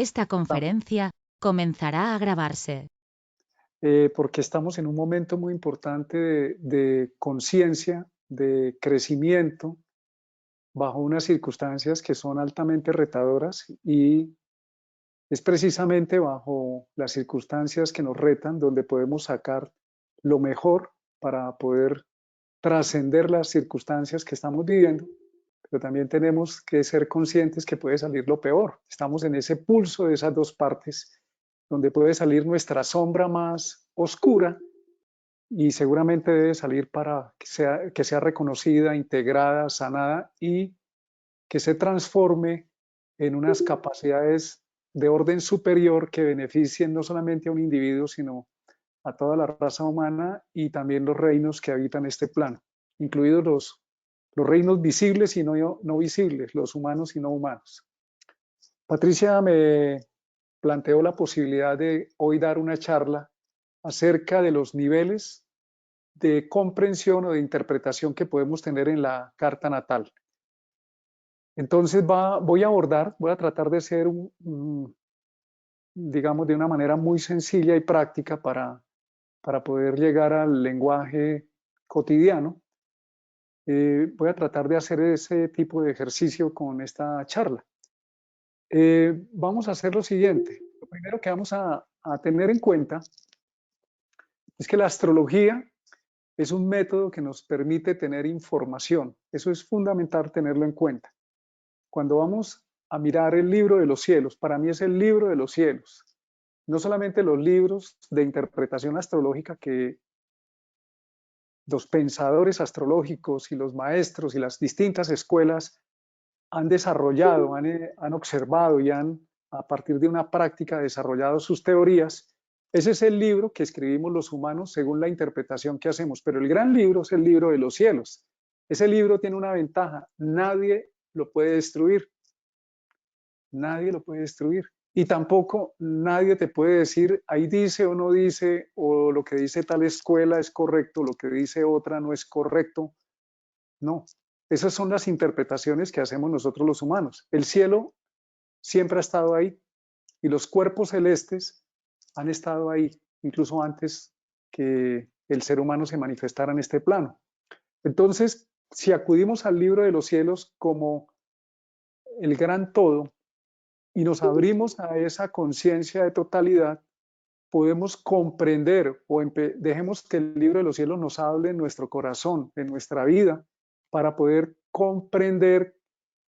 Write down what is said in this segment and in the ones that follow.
Esta conferencia comenzará a grabarse. Porque estamos en un momento muy importante de conciencia, de crecimiento, bajo unas circunstancias que son altamente retadoras, y es precisamente bajo las circunstancias que nos retan donde podemos sacar lo mejor para poder trascender las circunstancias que estamos viviendo, pero también tenemos que ser conscientes que puede salir lo peor. Estamos en ese pulso de esas dos partes, donde puede salir nuestra sombra más oscura y seguramente debe salir para que sea reconocida, integrada, sanada y que se transforme en unas capacidades de orden superior que beneficien no solamente a un individuo, sino a toda la raza humana y también los reinos que habitan este plano, incluidos los reinos visibles y no visibles, los humanos y no humanos. Patricia me planteó la posibilidad de hoy dar una charla acerca de los niveles de comprensión o de interpretación que podemos tener en la carta natal. Entonces voy a tratar de ser, digamos, de una manera muy sencilla y práctica para poder llegar al lenguaje cotidiano. Voy a tratar de hacer ese tipo de ejercicio con esta charla. Vamos a hacer lo siguiente. Lo primero que vamos a tener en cuenta es que la astrología es un método que nos permite tener información. Eso es fundamental tenerlo en cuenta. Cuando vamos a mirar el libro de los cielos, para mí es el libro de los cielos. No solamente los libros de interpretación astrológica que los pensadores astrológicos y los maestros y las distintas escuelas han desarrollado, han observado y han, a partir de una práctica, desarrollado sus teorías. Ese es el libro que escribimos los humanos según la interpretación que hacemos, pero el gran libro es el libro de los cielos. Ese libro tiene una ventaja: nadie lo puede destruir. Nadie lo puede destruir. Y tampoco nadie te puede decir, ahí dice o no dice, o lo que dice tal escuela es correcto, lo que dice otra no es correcto. No, esas son las interpretaciones que hacemos nosotros los humanos. El cielo siempre ha estado ahí y los cuerpos celestes han estado ahí, incluso antes que el ser humano se manifestara en este plano. Entonces, si acudimos al libro de los cielos como el gran todo y nos abrimos a esa conciencia de totalidad, podemos comprender o dejemos que el libro de los cielos nos hable en nuestro corazón, en nuestra vida, para poder comprender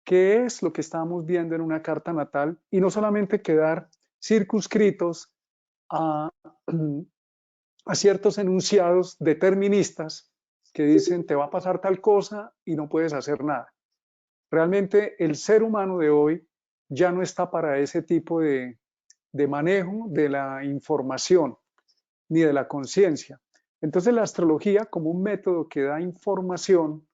qué es lo que estamos viendo en una carta natal y no solamente quedar circunscritos a, a ciertos enunciados deterministas que dicen te va a pasar tal cosa y no puedes hacer nada. Realmente el ser humano de hoy ya no está para ese tipo de manejo de la información ni de la conciencia. Entonces la astrología, como un método que da información,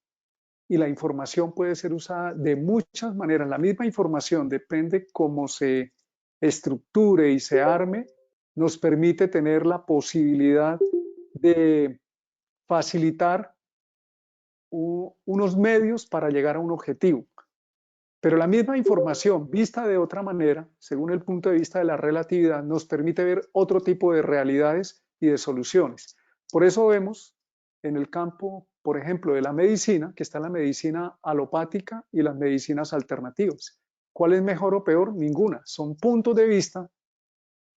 y la información puede ser usada de muchas maneras. La misma información, depende cómo se estructure y se arme, nos permite tener la posibilidad de facilitar unos medios para llegar a un objetivo. Pero la misma información, vista de otra manera, según el punto de vista de la relatividad, nos permite ver otro tipo de realidades y de soluciones. Por eso vemos en el campo, por ejemplo, de la medicina, que está la medicina alopática y las medicinas alternativas. ¿Cuál es mejor o peor? Ninguna. Son puntos de vista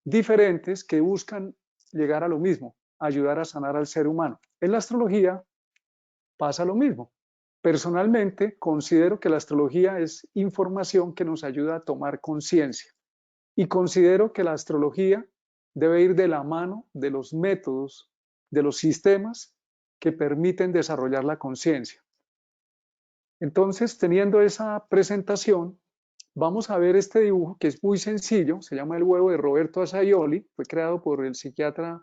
diferentes que buscan llegar a lo mismo, ayudar a sanar al ser humano. En la astrología pasa lo mismo. Personalmente, considero que la astrología es información que nos ayuda a tomar conciencia, y considero que la astrología debe ir de la mano de los métodos, de los sistemas que permiten desarrollar la conciencia. Entonces, teniendo esa presentación, vamos a ver este dibujo que es muy sencillo. Se llama El huevo de Roberto Asaioli. Fue creado por el psiquiatra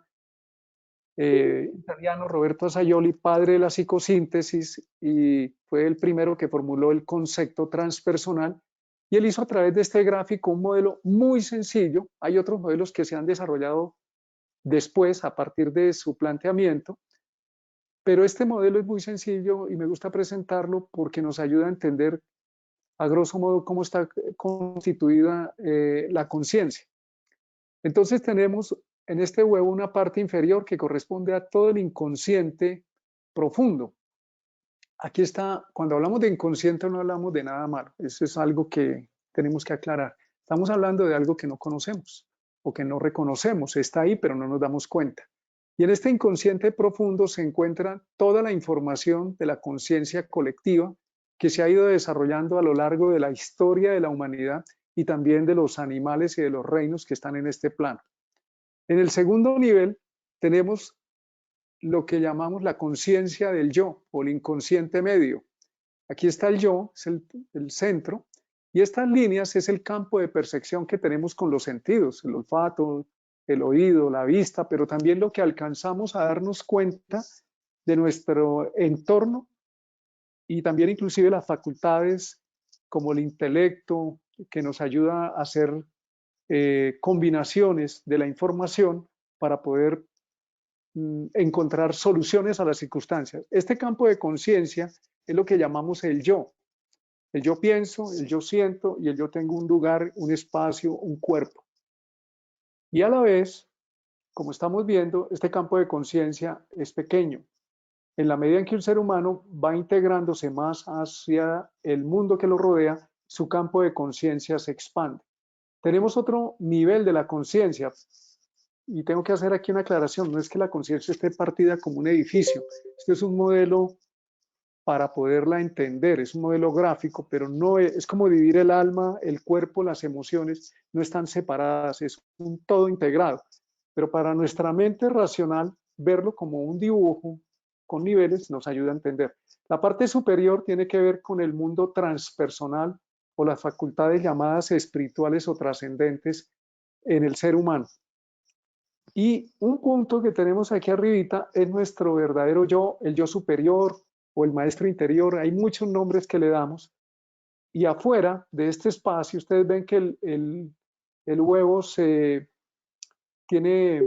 italiano Roberto Asaioli, padre de la psicosíntesis, y fue el primero que formuló el concepto transpersonal. Y él hizo a través de este gráfico un modelo muy sencillo. Hay otros modelos que se han desarrollado después a partir de su planteamiento, pero este modelo es muy sencillo y me gusta presentarlo porque nos ayuda a entender a grosso modo, cómo está constituida la conciencia. Entonces tenemos en este huevo una parte inferior que corresponde a todo el inconsciente profundo. Aquí está, cuando hablamos de inconsciente no hablamos de nada malo, eso es algo que tenemos que aclarar. Estamos hablando de algo que no conocemos o que no reconocemos, está ahí pero no nos damos cuenta. Y en este inconsciente profundo se encuentra toda la información de la conciencia colectiva que se ha ido desarrollando a lo largo de la historia de la humanidad y también de los animales y de los reinos que están en este plano. En el segundo nivel tenemos lo que llamamos la conciencia del yo o el inconsciente medio. Aquí está el yo, es el centro, y estas líneas es el campo de percepción que tenemos con los sentidos, el olfato, el oído, la vista, pero también lo que alcanzamos a darnos cuenta de nuestro entorno y también inclusive las facultades como el intelecto que nos ayuda a hacer combinaciones de la información para poder encontrar soluciones a las circunstancias. Este campo de conciencia es lo que llamamos el yo. El yo pienso, el yo siento y el yo tengo un lugar, un espacio, un cuerpo. Y a la vez, como estamos viendo, este campo de conciencia es pequeño. En la medida en que un ser humano va integrándose más hacia el mundo que lo rodea, su campo de conciencia se expande. Tenemos otro nivel de la conciencia, y tengo que hacer aquí una aclaración, no es que la conciencia esté partida como un edificio, este es un modelo para poderla entender, es un modelo gráfico, pero no es como dividir el alma, el cuerpo, las emociones, no están separadas, es un todo integrado, pero para nuestra mente racional, verlo como un dibujo con niveles nos ayuda a entender. La parte superior tiene que ver con el mundo transpersonal o las facultades llamadas espirituales o trascendentes en el ser humano. Y un punto que tenemos aquí arribita es nuestro verdadero yo, el yo superior o el maestro interior. Hay muchos nombres que le damos. Y afuera de este espacio, ustedes ven que el huevo tiene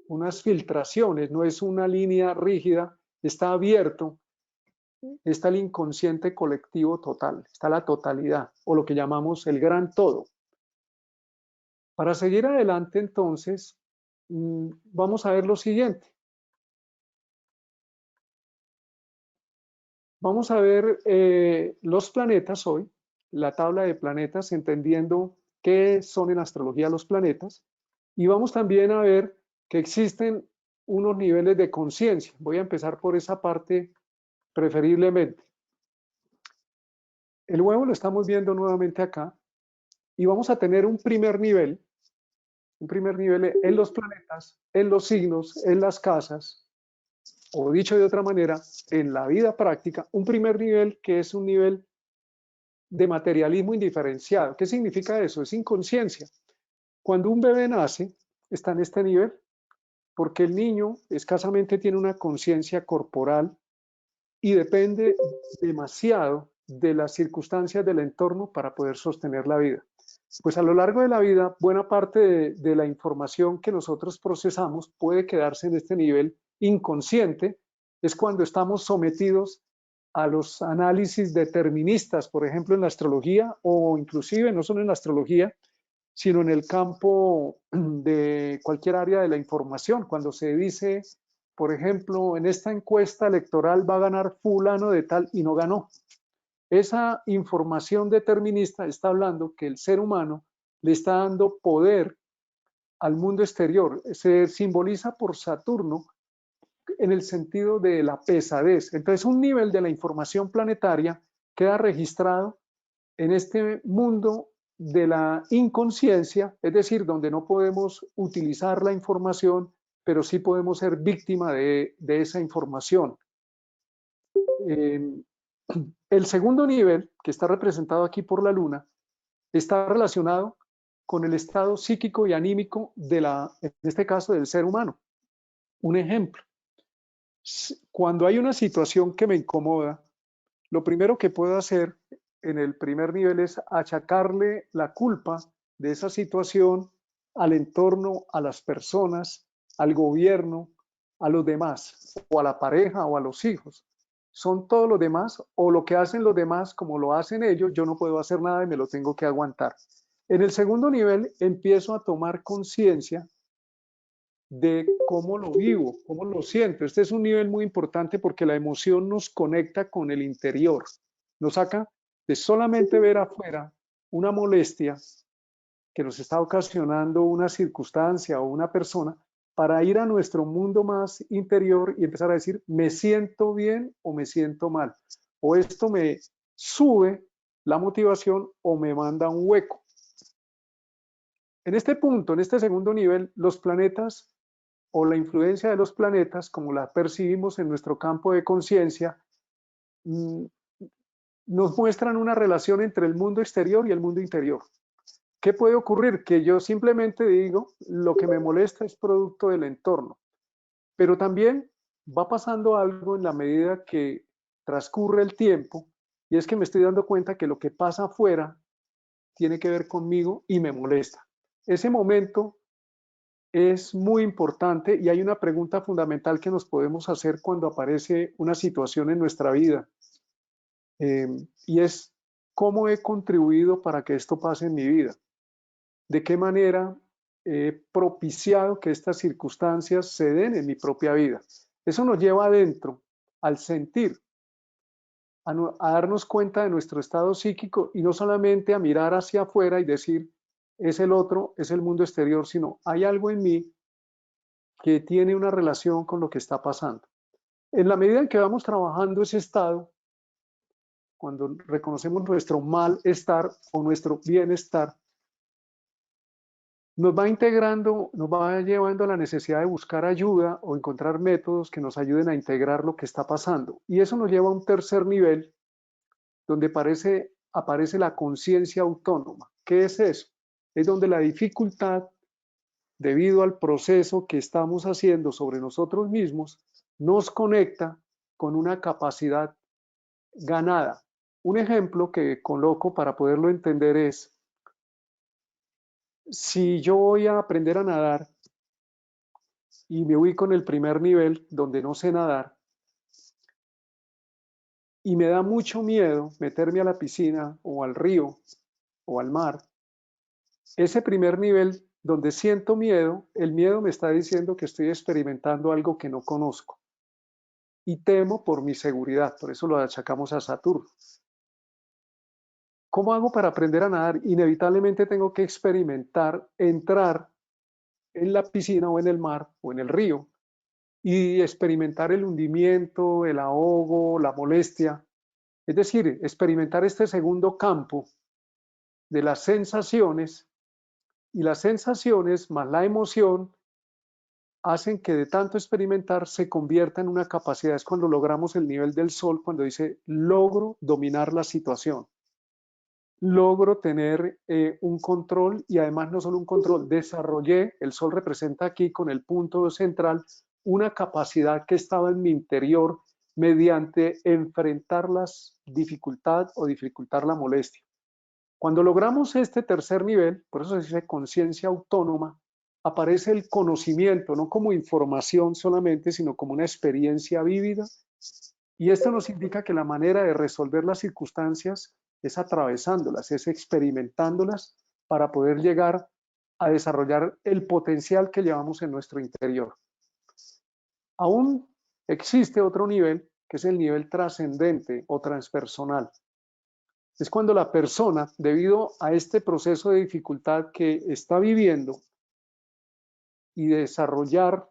unas filtraciones, no es una línea rígida, está abierto. Está el inconsciente colectivo total, está la totalidad o lo que llamamos el gran todo. Para seguir adelante entonces, vamos a ver lo siguiente. Vamos a ver los planetas hoy, la tabla de planetas, entendiendo qué son en astrología los planetas. Y vamos también a ver que existen unos niveles de conciencia. Voy a empezar por esa parte preferiblemente. El huevo lo estamos viendo nuevamente acá. Y vamos a tener un primer nivel en los planetas, en los signos, en las casas, o dicho de otra manera, en la vida práctica, un primer nivel que es un nivel de materialismo indiferenciado. ¿Qué significa eso? Es inconsciencia. Cuando un bebé nace, está en este nivel, porque el niño escasamente tiene una conciencia corporal y depende demasiado de las circunstancias del entorno para poder sostener la vida. Pues a lo largo de la vida, buena parte de la información que nosotros procesamos puede quedarse en este nivel inconsciente, es cuando estamos sometidos a los análisis deterministas, por ejemplo, en la astrología o inclusive no solo en la astrología, sino en el campo de cualquier área de la información. Cuando se dice, por ejemplo, en esta encuesta electoral va a ganar fulano de tal y no ganó. Esa información determinista está hablando que el ser humano le está dando poder al mundo exterior. Se simboliza por Saturno en el sentido de la pesadez. Entonces, un nivel de la información planetaria queda registrado en este mundo de la inconsciencia, es decir, donde no podemos utilizar la información, pero sí podemos ser víctima de esa información. El segundo nivel, que está representado aquí por la luna, está relacionado con el estado psíquico y anímico en este caso, del ser humano. Un ejemplo, cuando hay una situación que me incomoda, lo primero que puedo hacer en el primer nivel es achacarle la culpa de esa situación al entorno, a las personas, al gobierno, a los demás, o a la pareja o a los hijos. son todos los demás, o lo que hacen los demás como lo hacen ellos, yo no puedo hacer nada y me lo tengo que aguantar. En el segundo nivel empiezo a tomar conciencia de cómo lo vivo, cómo lo siento. Este es un nivel muy importante porque la emoción nos conecta con el interior, nos saca de solamente ver afuera una molestia que nos está ocasionando una circunstancia o una persona, para ir a nuestro mundo más interior y empezar a decir, me siento bien o me siento mal, o esto me sube la motivación o me manda un hueco. En este punto, en este segundo nivel, los planetas o la influencia de los planetas, como la percibimos en nuestro campo de conciencia, nos muestran una relación entre el mundo exterior y el mundo interior. ¿Qué puede ocurrir? Que yo simplemente digo, lo que me molesta es producto del entorno, pero también va pasando algo en la medida que transcurre el tiempo, y es que me estoy dando cuenta que lo que pasa afuera tiene que ver conmigo y me molesta. Ese momento es muy importante y hay una pregunta fundamental que nos podemos hacer cuando aparece una situación en nuestra vida, y es, ¿cómo he contribuido para que esto pase en mi vida? ¿De qué manera he propiciado que estas circunstancias se den en mi propia vida? Eso nos lleva adentro, al sentir, a darnos cuenta de nuestro estado psíquico y no solamente a mirar hacia afuera y decir, es el otro, es el mundo exterior, sino hay algo en mí que tiene una relación con lo que está pasando. En la medida en que vamos trabajando ese estado, cuando reconocemos nuestro malestar o nuestro bienestar, nos va integrando, nos va llevando a la necesidad de buscar ayuda o encontrar métodos que nos ayuden a integrar lo que está pasando. Y eso nos lleva a un tercer nivel donde aparece la conciencia autónoma. ¿Qué es eso? Es donde la dificultad, debido al proceso que estamos haciendo sobre nosotros mismos, nos conecta con una capacidad ganada. Un ejemplo que coloco para poderlo entender es, si yo voy a aprender a nadar y me ubico en el primer nivel donde no sé nadar y me da mucho miedo meterme a la piscina o al río o al mar, ese primer nivel donde siento miedo, el miedo me está diciendo que estoy experimentando algo que no conozco y temo por mi seguridad, por eso lo achacamos a Saturno. ¿Cómo hago para aprender a nadar? Inevitablemente tengo que experimentar, entrar en la piscina o en el mar o en el río y experimentar el hundimiento, el ahogo, la molestia. Es decir, experimentar este segundo campo de las sensaciones, y las sensaciones más la emoción hacen que de tanto experimentar se convierta en una capacidad. Es cuando logramos el nivel del sol, cuando dice, logro dominar la situación, logro tener un control, y además no solo un control, desarrollé, el sol representa aquí con el punto central, una capacidad que estaba en mi interior mediante enfrentar las dificultades o dificultar la molestia. Cuando logramos este tercer nivel, por eso se dice conciencia autónoma, aparece el conocimiento, no como información solamente, sino como una experiencia vívida. Y esto nos indica que la manera de resolver las circunstancias es atravesándolas, es experimentándolas para poder llegar a desarrollar el potencial que llevamos en nuestro interior. Aún existe otro nivel, que es el nivel trascendente o transpersonal. Es cuando la persona, debido a este proceso de dificultad que está viviendo y desarrollar,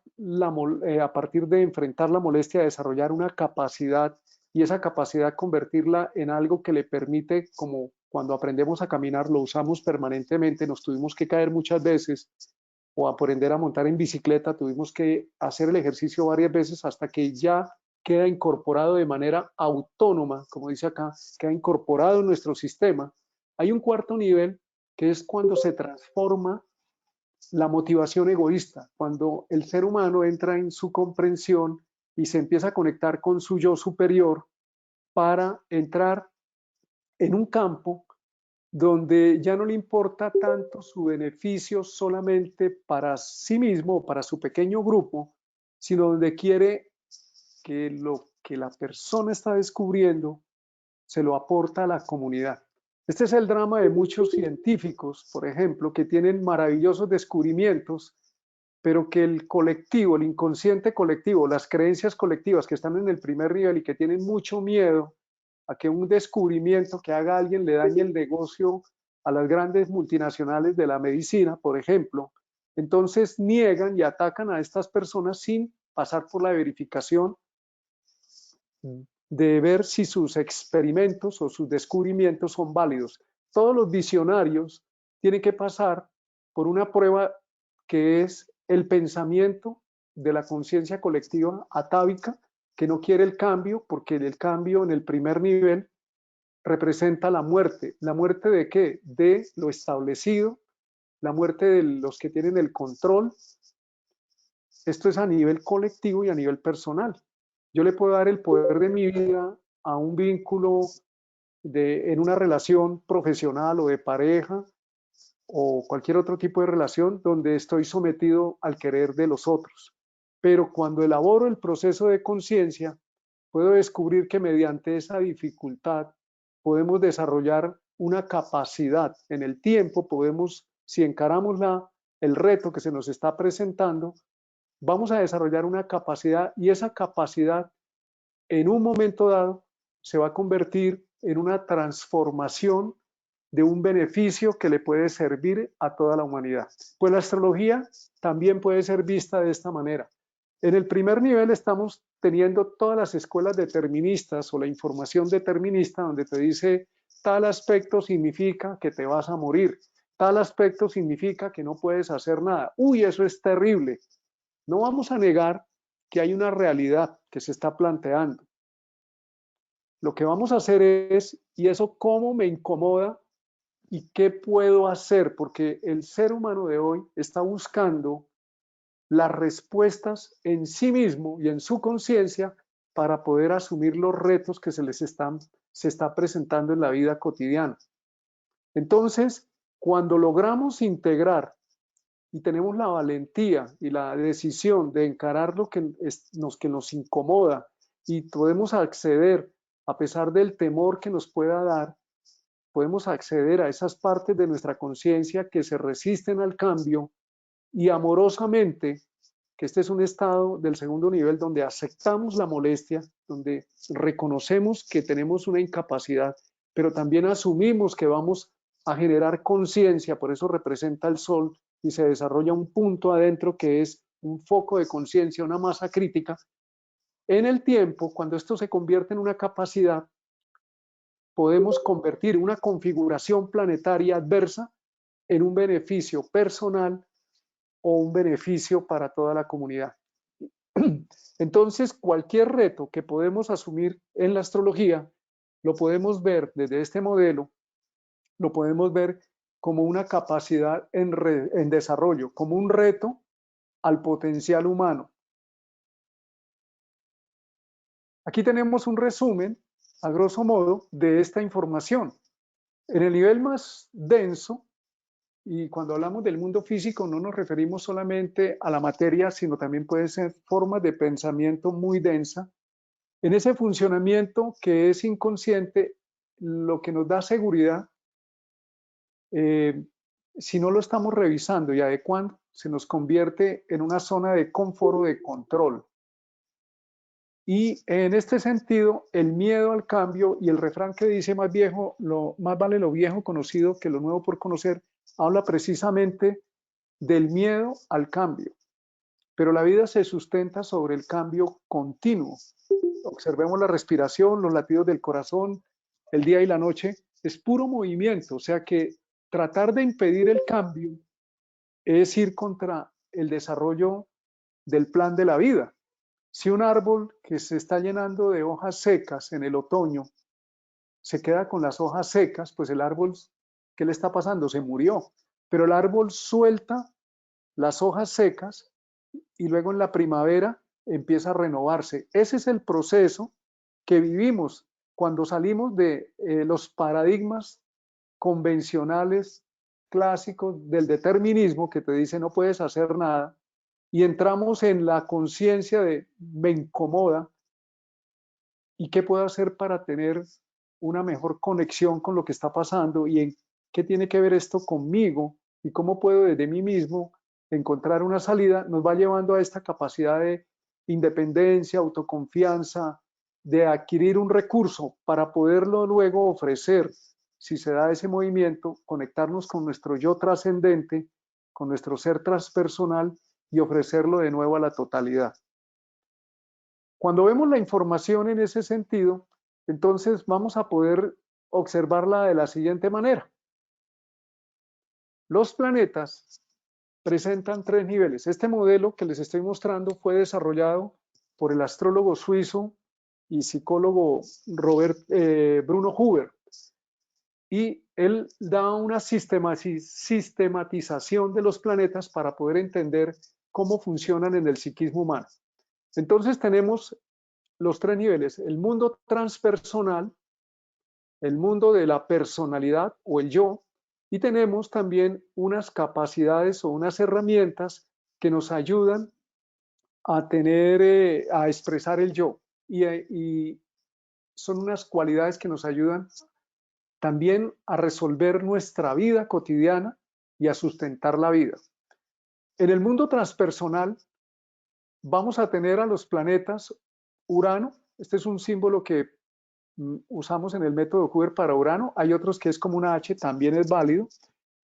a partir de enfrentar la molestia, desarrollar una capacidad, y esa capacidad convertirla en algo que le permite, como cuando aprendemos a caminar, lo usamos permanentemente, nos tuvimos que caer muchas veces, o aprender a montar en bicicleta, tuvimos que hacer el ejercicio varias veces hasta que ya queda incorporado de manera autónoma, como dice acá, queda incorporado en nuestro sistema. Hay un cuarto nivel que es cuando se transforma la motivación egoísta, cuando el ser humano entra en su comprensión y se empieza a conectar con su yo superior para entrar en un campo donde ya no le importa tanto su beneficio solamente para sí mismo o para su pequeño grupo, sino donde quiere que lo que la persona está descubriendo se lo aporta a la comunidad. Este es el drama de muchos científicos, por ejemplo, que tienen maravillosos descubrimientos, pero que el colectivo, el inconsciente colectivo, las creencias colectivas que están en el primer nivel y que tienen mucho miedo a que un descubrimiento que haga alguien le dañe el negocio a las grandes multinacionales de la medicina, por ejemplo, entonces niegan y atacan a estas personas sin pasar por la verificación de ver si sus experimentos o sus descubrimientos son válidos. Todos los visionarios tienen que pasar por una prueba que es el pensamiento de la conciencia colectiva atávica, que no quiere el cambio, porque el cambio en el primer nivel representa la muerte. ¿La muerte de qué? De lo establecido, la muerte de los que tienen el control. Esto es a nivel colectivo y a nivel personal. Yo le puedo dar el poder de mi vida a un vínculo en una relación profesional o de pareja o cualquier otro tipo de relación donde estoy sometido al querer de los otros. Pero cuando elaboro el proceso de conciencia, puedo descubrir que mediante esa dificultad podemos desarrollar una capacidad en el tiempo, podemos, si encaramos el reto que se nos está presentando, vamos a desarrollar una capacidad y esa capacidad en un momento dado se va a convertir en una transformación de un beneficio que le puede servir a toda la humanidad. Pues la astrología también puede ser vista de esta manera. En el primer nivel estamos teniendo todas las escuelas deterministas o la información determinista donde te dice tal aspecto significa que te vas a morir, tal aspecto significa que no puedes hacer nada. Uy, eso es terrible. No vamos a negar que hay una realidad que se está planteando. Lo que vamos a hacer es, ¿y eso cómo me incomoda? ¿Y qué puedo hacer? Porque el ser humano de hoy está buscando las respuestas en sí mismo y en su conciencia para poder asumir los retos que se está presentando en la vida cotidiana. Entonces, cuando logramos integrar y tenemos la valentía y la decisión de encarar lo que nos incomoda y podemos acceder, a pesar del temor que nos pueda dar, podemos acceder a esas partes de nuestra conciencia que se resisten al cambio y amorosamente, que este es un estado del segundo nivel donde aceptamos la molestia, donde reconocemos que tenemos una incapacidad, pero también asumimos que vamos a generar conciencia, por eso representa el sol y se desarrolla un punto adentro que es un foco de conciencia, una masa crítica. En el tiempo, cuando esto se convierte en una capacidad, podemos convertir una configuración planetaria adversa en un beneficio personal o un beneficio para toda la comunidad. Entonces, cualquier reto que podemos asumir en la astrología, lo podemos ver desde este modelo, lo podemos ver como una capacidad en desarrollo, como un reto al potencial humano. Aquí tenemos un resumen, a grosso modo, de esta información. En el nivel más denso, y cuando hablamos del mundo físico no nos referimos solamente a la materia, sino también pueden ser formas de pensamiento muy densa. En ese funcionamiento que es inconsciente, lo que nos da seguridad, si no lo estamos revisando y adecuando, se nos convierte en una zona de confort o de control. Y en este sentido, el miedo al cambio y el refrán que dice más vale lo viejo conocido que lo nuevo por conocer, habla precisamente del miedo al cambio. Pero la vida se sustenta sobre el cambio continuo. Observemos la respiración, los latidos del corazón, el día y la noche, es puro movimiento, o sea que tratar de impedir el cambio es ir contra el desarrollo del plan de la vida. Si un árbol que se está llenando de hojas secas en el otoño se queda con las hojas secas, pues el árbol, ¿qué le está pasando? Se murió. Pero el árbol suelta las hojas secas y luego en la primavera empieza a renovarse. Ese es el proceso que vivimos cuando salimos de los paradigmas convencionales clásicos del determinismo que te dice no puedes hacer nada y entramos en la conciencia de me incomoda, y qué puedo hacer para tener una mejor conexión con lo que está pasando y en qué tiene que ver esto conmigo y cómo puedo desde mí mismo encontrar una salida, nos va llevando a esta capacidad de independencia, autoconfianza, de adquirir un recurso para poderlo luego ofrecer, si se da ese movimiento, conectarnos con nuestro yo trascendente, con nuestro ser transpersonal y ofrecerlo de nuevo a la totalidad. Cuando vemos la información en ese sentido, entonces vamos a poder observarla de la siguiente manera. Los planetas presentan 3 niveles. Este modelo que les estoy mostrando fue desarrollado por el astrólogo suizo y psicólogo Bruno Huber. Y él da una sistematización de los planetas para poder entender cómo funcionan en el psiquismo humano. Entonces tenemos los 3 niveles: el mundo transpersonal, el mundo de la personalidad o el yo, y tenemos también unas capacidades o unas herramientas que nos ayudan a tener, a expresar el yo, y son unas cualidades que nos ayudan también a resolver nuestra vida cotidiana y a sustentar la vida. En el mundo transpersonal vamos a tener a los planetas Urano. Este es un símbolo que usamos en el método Huber para Urano. Hay otros que es como una H, también es válido.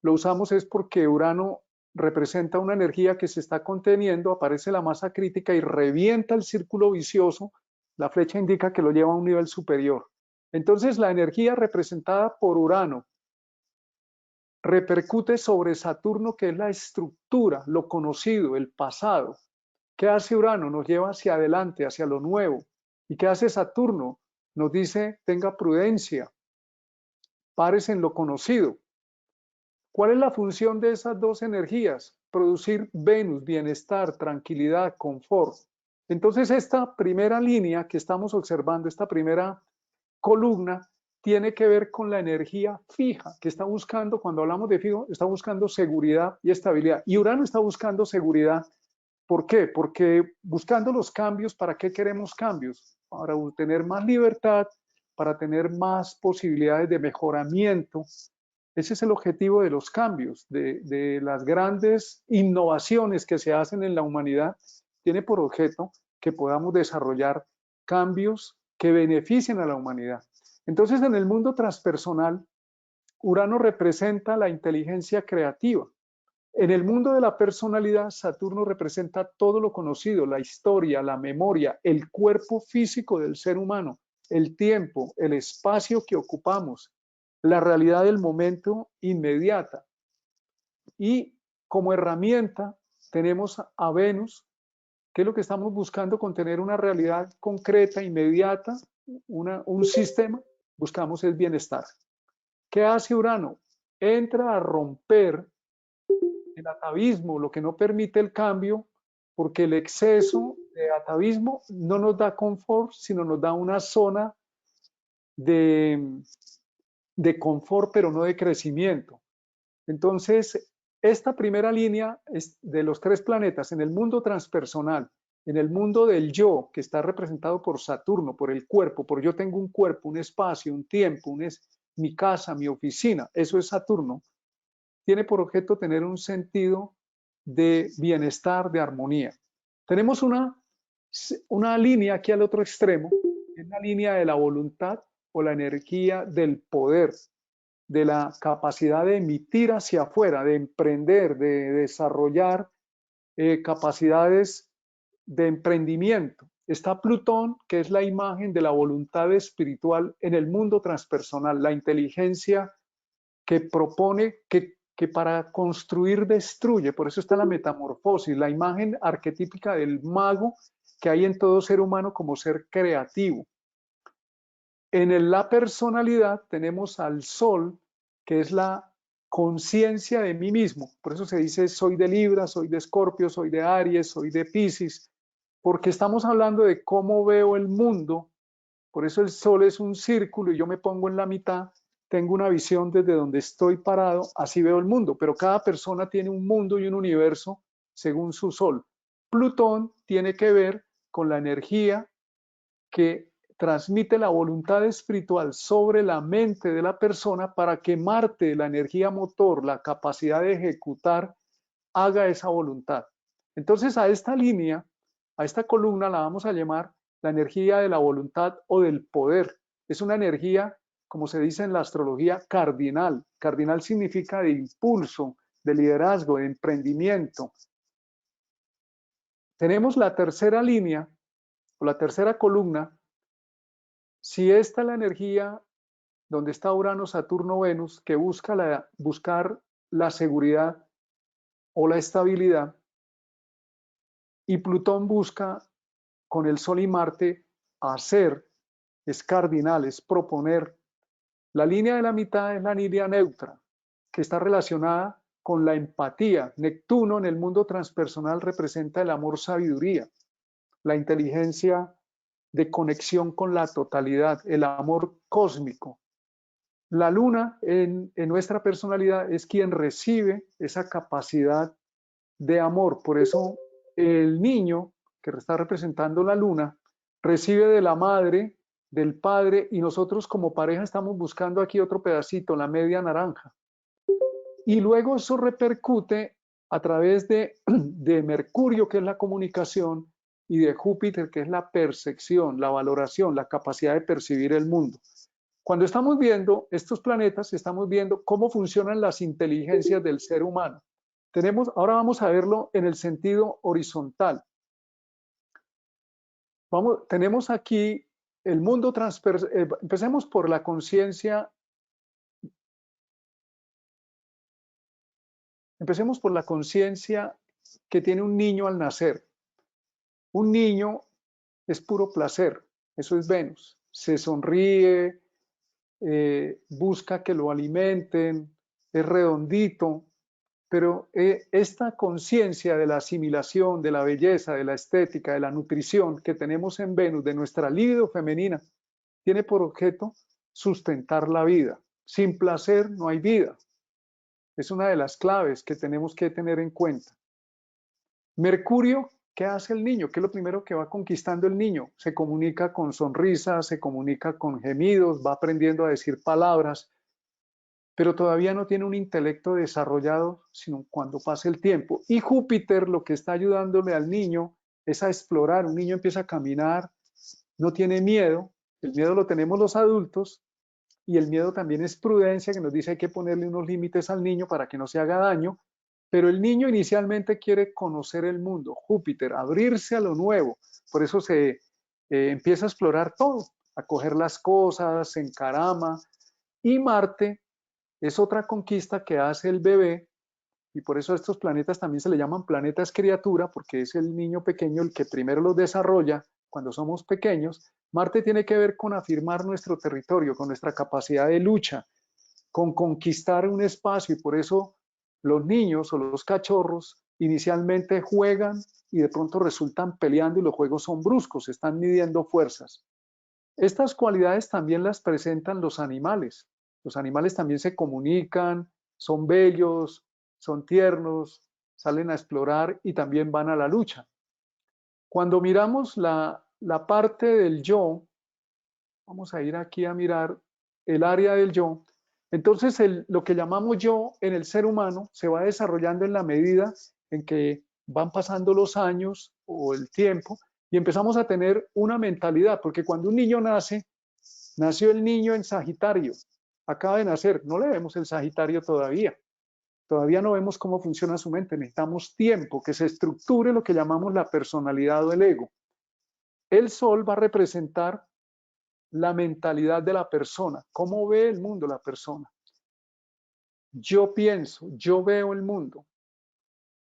Lo usamos es porque Urano representa una energía que se está conteniendo, aparece la masa crítica y revienta el círculo vicioso. La flecha indica que lo lleva a un nivel superior. Entonces la energía representada por Urano repercute sobre Saturno, que es la estructura, lo conocido, el pasado. ¿Qué hace Urano? Nos lleva hacia adelante, hacia lo nuevo. ¿Y qué hace Saturno? Nos dice, tenga prudencia, párese en lo conocido. ¿Cuál es la función de esas dos energías? Producir Venus, bienestar, tranquilidad, confort. Entonces esta primera línea que estamos observando, esta primera columna, tiene que ver con la energía fija que está buscando. Cuando hablamos de fijo, está buscando seguridad y estabilidad. Y Urano está buscando seguridad. ¿Por qué? Porque buscando los cambios, ¿para qué queremos cambios? Para tener más libertad, para tener más posibilidades de mejoramiento. Ese es el objetivo de los cambios, de las grandes innovaciones que se hacen en la humanidad. Tiene por objeto que podamos desarrollar cambios que beneficien a la humanidad. Entonces, en el mundo transpersonal, Urano representa la inteligencia creativa. En el mundo de la personalidad, Saturno representa todo lo conocido, la historia, la memoria, el cuerpo físico del ser humano, el tiempo, el espacio que ocupamos, la realidad del momento inmediata. Y como herramienta tenemos a Venus, que es lo que estamos buscando con tener una realidad concreta, inmediata, un sistema, buscamos el bienestar. ¿Qué hace Urano? Entra a romper el atavismo, lo que no permite el cambio, porque el exceso de atavismo no nos da confort, sino nos da una zona de confort, pero no de crecimiento. Entonces, esta primera línea es de los 3 planetas, en el mundo transpersonal, en el mundo del yo, que está representado por Saturno, por el cuerpo, por yo tengo un cuerpo, un espacio, un tiempo, mi casa, mi oficina, eso es Saturno, tiene por objeto tener un sentido de bienestar, de armonía. Tenemos una línea aquí al otro extremo, es la línea de la voluntad o la energía del poder, de la capacidad de emitir hacia afuera, de emprender, de desarrollar capacidades de emprendimiento. Está Plutón, que es la imagen de la voluntad espiritual en el mundo transpersonal, la inteligencia que propone, que para construir destruye. Por eso está la metamorfosis, la imagen arquetípica del mago que hay en todo ser humano como ser creativo. En la personalidad tenemos al Sol, que es la conciencia de mí mismo. Por eso se dice soy de Libra, soy de Escorpio, soy de Aries, soy de Piscis, porque estamos hablando de cómo veo el mundo. Por eso el Sol es un círculo y yo me pongo en la mitad, tengo una visión desde donde estoy parado, así veo el mundo, pero cada persona tiene un mundo y un universo según su Sol. Plutón tiene que ver con la energía que transmite la voluntad espiritual sobre la mente de la persona para que Marte, la energía motor, la capacidad de ejecutar, haga esa voluntad. Entonces a esta línea, a esta columna la vamos a llamar la energía de la voluntad o del poder. Es una energía, como se dice en la astrología, cardinal. Cardinal significa de impulso, de liderazgo, de emprendimiento. Tenemos la tercera línea o la tercera columna. Si esta es la energía donde está Urano, Saturno, Venus, que busca buscar la seguridad o la estabilidad, y Plutón busca con el Sol y Marte hacer, es cardinal, es proponer. La línea de la mitad es la línea neutra, que está relacionada con la empatía. Neptuno en el mundo transpersonal representa el amor, sabiduría, la inteligencia de conexión con la totalidad, el amor cósmico. La luna en nuestra personalidad es quien recibe esa capacidad de amor. Por eso el niño que está representando la luna recibe de la madre, del padre, y nosotros como pareja estamos buscando aquí otro pedacito, la media naranja. Y luego eso repercute a través de Mercurio, que es la comunicación, y de Júpiter, que es la percepción, la valoración, la capacidad de percibir el mundo. Cuando estamos viendo estos planetas, estamos viendo cómo funcionan las inteligencias del ser humano. Ahora vamos a verlo en el sentido horizontal. Tenemos aquí el mundo transpersonal. Empecemos por la conciencia. Empecemos por la conciencia que tiene un niño al nacer. Un niño es puro placer, eso es Venus. Se sonríe, busca que lo alimenten, es redondito, pero esta conciencia de la asimilación, de la belleza, de la estética, de la nutrición que tenemos en Venus, de nuestra libido femenina, tiene por objeto sustentar la vida. Sin placer no hay vida. Es una de las claves que tenemos que tener en cuenta. Mercurio, ¿qué hace el niño? ¿Qué es lo primero que va conquistando el niño? Se comunica con sonrisas, se comunica con gemidos, va aprendiendo a decir palabras, pero todavía no tiene un intelecto desarrollado, sino cuando pase el tiempo. Y Júpiter lo que está ayudándole al niño es a explorar. Un niño empieza a caminar, no tiene miedo, el miedo lo tenemos los adultos, y el miedo también es prudencia, que nos dice hay que ponerle unos límites al niño para que no se haga daño, pero el niño inicialmente quiere conocer el mundo, Júpiter, abrirse a lo nuevo, por eso se empieza a explorar todo, a coger las cosas, se encarama, y Marte es otra conquista que hace el bebé, y por eso a estos planetas también se le llaman planetas criatura, porque es el niño pequeño el que primero los desarrolla cuando somos pequeños. Marte tiene que ver con afirmar nuestro territorio, con nuestra capacidad de lucha, con conquistar un espacio, y por eso los niños o los cachorros inicialmente juegan y de pronto resultan peleando y los juegos son bruscos, están midiendo fuerzas. Estas cualidades también las presentan los animales. Los animales también se comunican, son bellos, son tiernos, salen a explorar y también van a la lucha. Cuando miramos la parte del yo, vamos a ir aquí a mirar el área del yo. Entonces lo que llamamos yo en el ser humano se va desarrollando en la medida en que van pasando los años o el tiempo y empezamos a tener una mentalidad, porque cuando un niño nació el niño en Sagitario, acaba de nacer, no le vemos el Sagitario todavía. Todavía no vemos cómo funciona su mente, necesitamos tiempo, que se estructure lo que llamamos la personalidad o el ego. El Sol va a representar la mentalidad de la persona, cómo ve el mundo la persona. Yo pienso, yo veo el mundo.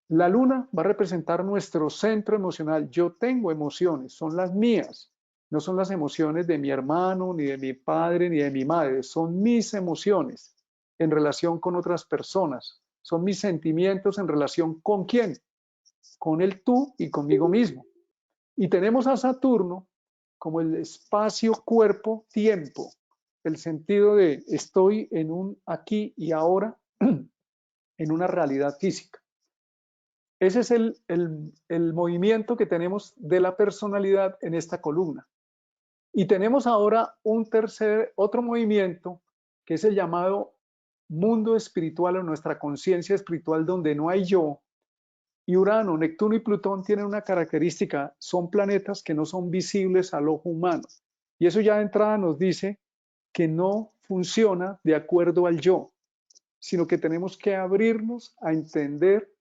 La Luna va a representar nuestro centro emocional. Yo tengo emociones, son las mías, no son las emociones de mi hermano, ni de mi padre, ni de mi madre, son mis emociones en relación con otras personas. Son mis sentimientos en relación con quién, con el tú y conmigo mismo. Y tenemos a Saturno como el espacio, cuerpo, tiempo, el sentido de estoy en un aquí y ahora, en una realidad física. Ese es el movimiento que tenemos de la personalidad en esta columna. Y tenemos ahora otro movimiento, que es el llamado mundo espiritual o nuestra conciencia espiritual, donde no hay yo. Y Urano, Neptuno y Plutón tienen una característica, son planetas que no son visibles al ojo humano. Y eso ya de entrada nos dice que no funciona de acuerdo al yo, sino que tenemos que abrirnos a entender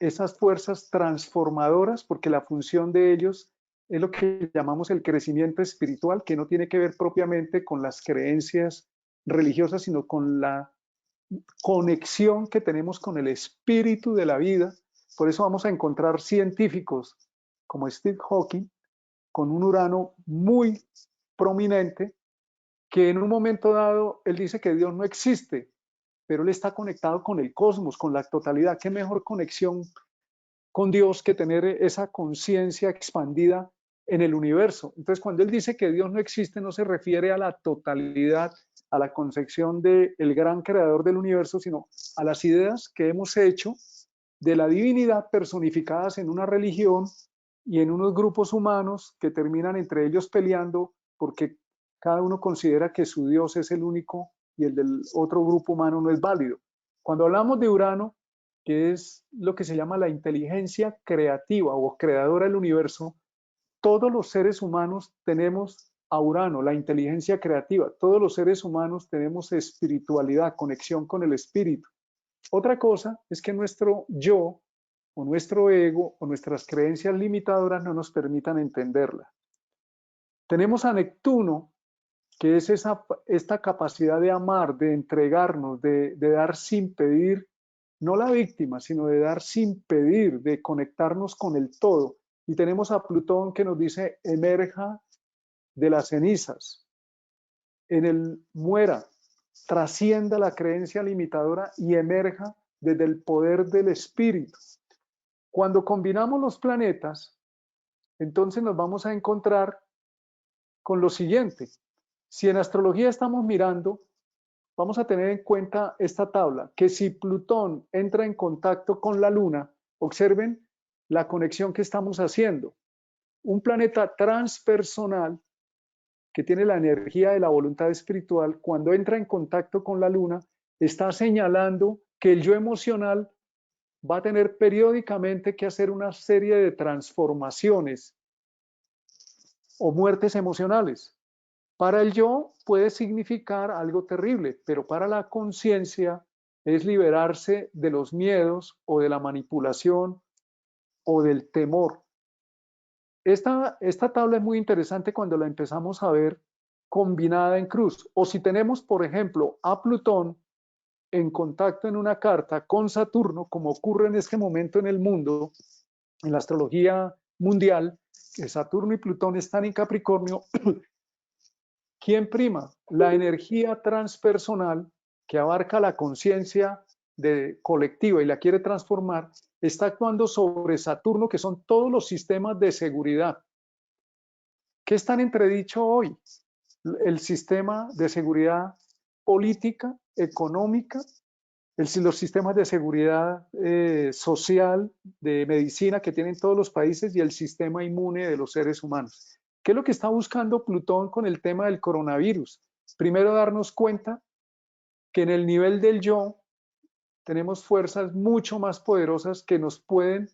esas fuerzas transformadoras, porque la función de ellos es lo que llamamos el crecimiento espiritual, que no tiene que ver propiamente con las creencias religiosas, sino con la conexión que tenemos con el espíritu de la vida. Por eso vamos a encontrar científicos como Steve Hawking con un Urano muy prominente, que en un momento dado él dice que Dios no existe, pero él está conectado con el cosmos, con la totalidad. ¿Qué mejor conexión con Dios que tener esa conciencia expandida en el universo? Entonces, cuando él dice que Dios no existe, no se refiere a la totalidad, a la concepción del gran creador del universo, sino a las ideas que hemos hecho de la divinidad personificadas en una religión y en unos grupos humanos que terminan entre ellos peleando porque cada uno considera que su Dios es el único y el del otro grupo humano no es válido. Cuando hablamos de Urano, que es lo que se llama la inteligencia creativa o creadora del universo, todos los seres humanos tenemos a Urano, la inteligencia creativa. Todos los seres humanos tenemos espiritualidad, conexión con el espíritu. Otra cosa es que nuestro yo o nuestro ego o nuestras creencias limitadoras no nos permitan entenderla. Tenemos a Neptuno, que es esta capacidad de amar, de entregarnos, de dar sin pedir, no la víctima, sino de dar sin pedir, de conectarnos con el todo. Y tenemos a Plutón que nos dice, emerja de las cenizas, en el muera, trascienda la creencia limitadora y emerja desde el poder del espíritu. Cuando combinamos los planetas, entonces nos vamos a encontrar con lo siguiente. Si en astrología estamos mirando, vamos a tener en cuenta esta tabla, que si Plutón entra en contacto con la Luna, observen la conexión que estamos haciendo. Un planeta transpersonal que tiene la energía de la voluntad espiritual, cuando entra en contacto con la Luna, está señalando que el yo emocional va a tener periódicamente que hacer una serie de transformaciones o muertes emocionales. Para el yo puede significar algo terrible, pero para la conciencia es liberarse de los miedos o de la manipulación o del temor. Esta tabla es muy interesante cuando la empezamos a ver combinada en cruz. O si tenemos, por ejemplo, a Plutón en contacto en una carta con Saturno, como ocurre en este momento en el mundo, en la astrología mundial, que Saturno y Plutón están en Capricornio. ¿Quién prima? La energía transpersonal que abarca la conciencia colectiva y la quiere transformar, está actuando sobre Saturno, que son todos los sistemas de seguridad. ¿Qué está en entredicho hoy? El sistema de seguridad política, económica, los sistemas de seguridad social, de medicina que tienen todos los países y el sistema inmune de los seres humanos. ¿Qué es lo que está buscando Plutón con el tema del coronavirus? Primero, darnos cuenta que en el nivel del yo tenemos fuerzas mucho más poderosas que nos pueden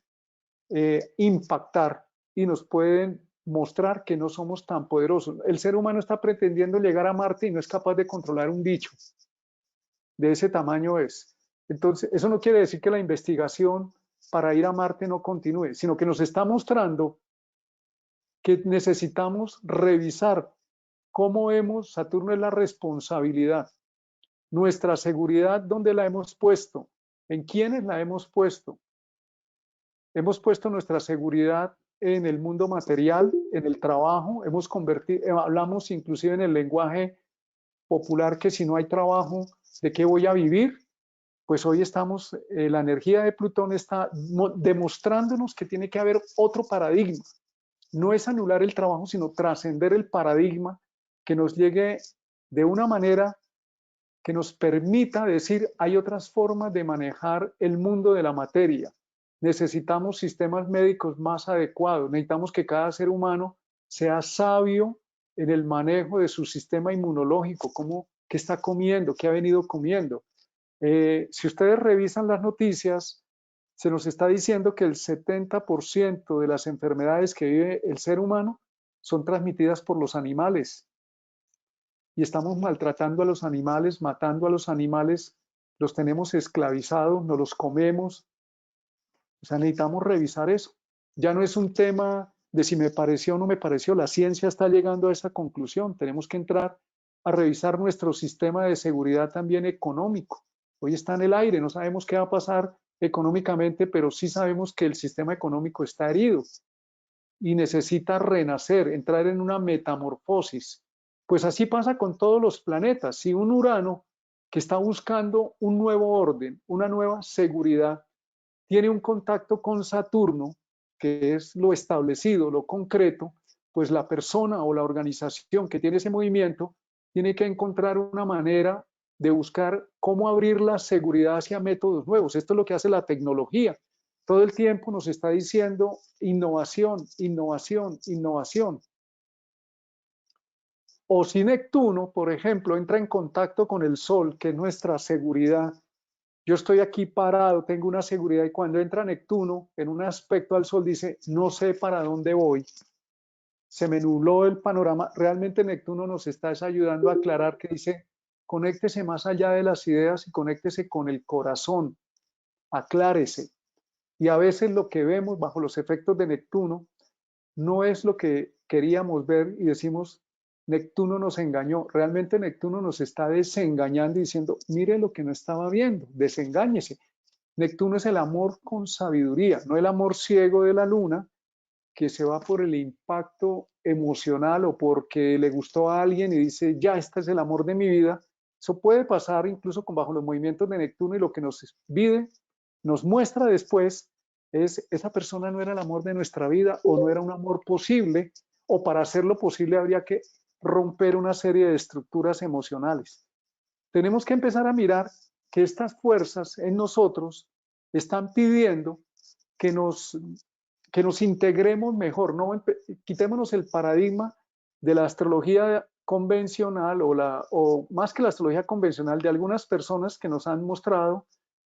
impactar y nos pueden mostrar que no somos tan poderosos. El ser humano está pretendiendo llegar a Marte y no es capaz de controlar un bicho. De ese tamaño es. Entonces, eso no quiere decir que la investigación para ir a Marte no continúe, sino que nos está mostrando que necesitamos revisar cómo Saturno es la responsabilidad, nuestra seguridad, ¿dónde la hemos puesto? ¿En quiénes la hemos puesto? Hemos puesto nuestra seguridad en el mundo material, en el trabajo, hablamos inclusive en el lenguaje popular que si no hay trabajo, ¿de qué voy a vivir? Pues hoy la energía de Plutón está demostrándonos que tiene que haber otro paradigma. No es anular el trabajo, sino trascender el paradigma que nos llegue de una manera que nos permita decir, hay otras formas de manejar el mundo de la materia. Necesitamos sistemas médicos más adecuados, necesitamos que cada ser humano sea sabio en el manejo de su sistema inmunológico, qué está comiendo, qué ha venido comiendo. Si ustedes revisan las noticias, se nos está diciendo que el 70% de las enfermedades que vive el ser humano son transmitidas por los animales. Y estamos maltratando a los animales, matando a los animales, los tenemos esclavizados, nos los comemos. O sea, necesitamos revisar eso. Ya no es un tema de si me pareció o no me pareció, la ciencia está llegando a esa conclusión. Tenemos que entrar a revisar nuestro sistema de seguridad también económico. Hoy está en el aire, no sabemos qué va a pasar económicamente, pero sí sabemos que el sistema económico está herido y necesita renacer, entrar en una metamorfosis. Pues así pasa con todos los planetas. Si un Urano que está buscando un nuevo orden, una nueva seguridad, tiene un contacto con Saturno, que es lo establecido, lo concreto, pues la persona o la organización que tiene ese movimiento tiene que encontrar una manera de buscar cómo abrir la seguridad hacia métodos nuevos. Esto es lo que hace la tecnología. Todo el tiempo nos está diciendo innovación, innovación, innovación. O si Neptuno, por ejemplo, entra en contacto con el Sol, que es nuestra seguridad, yo estoy aquí parado, tengo una seguridad, y cuando entra Neptuno en un aspecto al Sol dice, no sé para dónde voy, se me nubló el panorama. Realmente Neptuno nos está ayudando a aclarar, que dice, conéctese más allá de las ideas y conéctese con el corazón, aclárese. Y a veces lo que vemos bajo los efectos de Neptuno no es lo que queríamos ver y decimos, Neptuno nos engañó. Realmente Neptuno nos está desengañando y diciendo, mire lo que no estaba viendo, desengáñese. Neptuno es el amor con sabiduría, no el amor ciego de la luna que se va por el impacto emocional o porque le gustó a alguien y dice, ya, este es el amor de mi vida. Eso puede pasar incluso bajo los movimientos de Neptuno, y lo que nos pide, nos muestra después es, esa persona no era el amor de nuestra vida o no era un amor posible, o para hacerlo posible habría que romper una serie de estructuras emocionales. Tenemos que empezar a mirar que estas fuerzas en nosotros están pidiendo que nos integremos mejor, no quitémonos el paradigma de la astrología convencional o más que la astrología convencional de algunas personas que nos han mostrado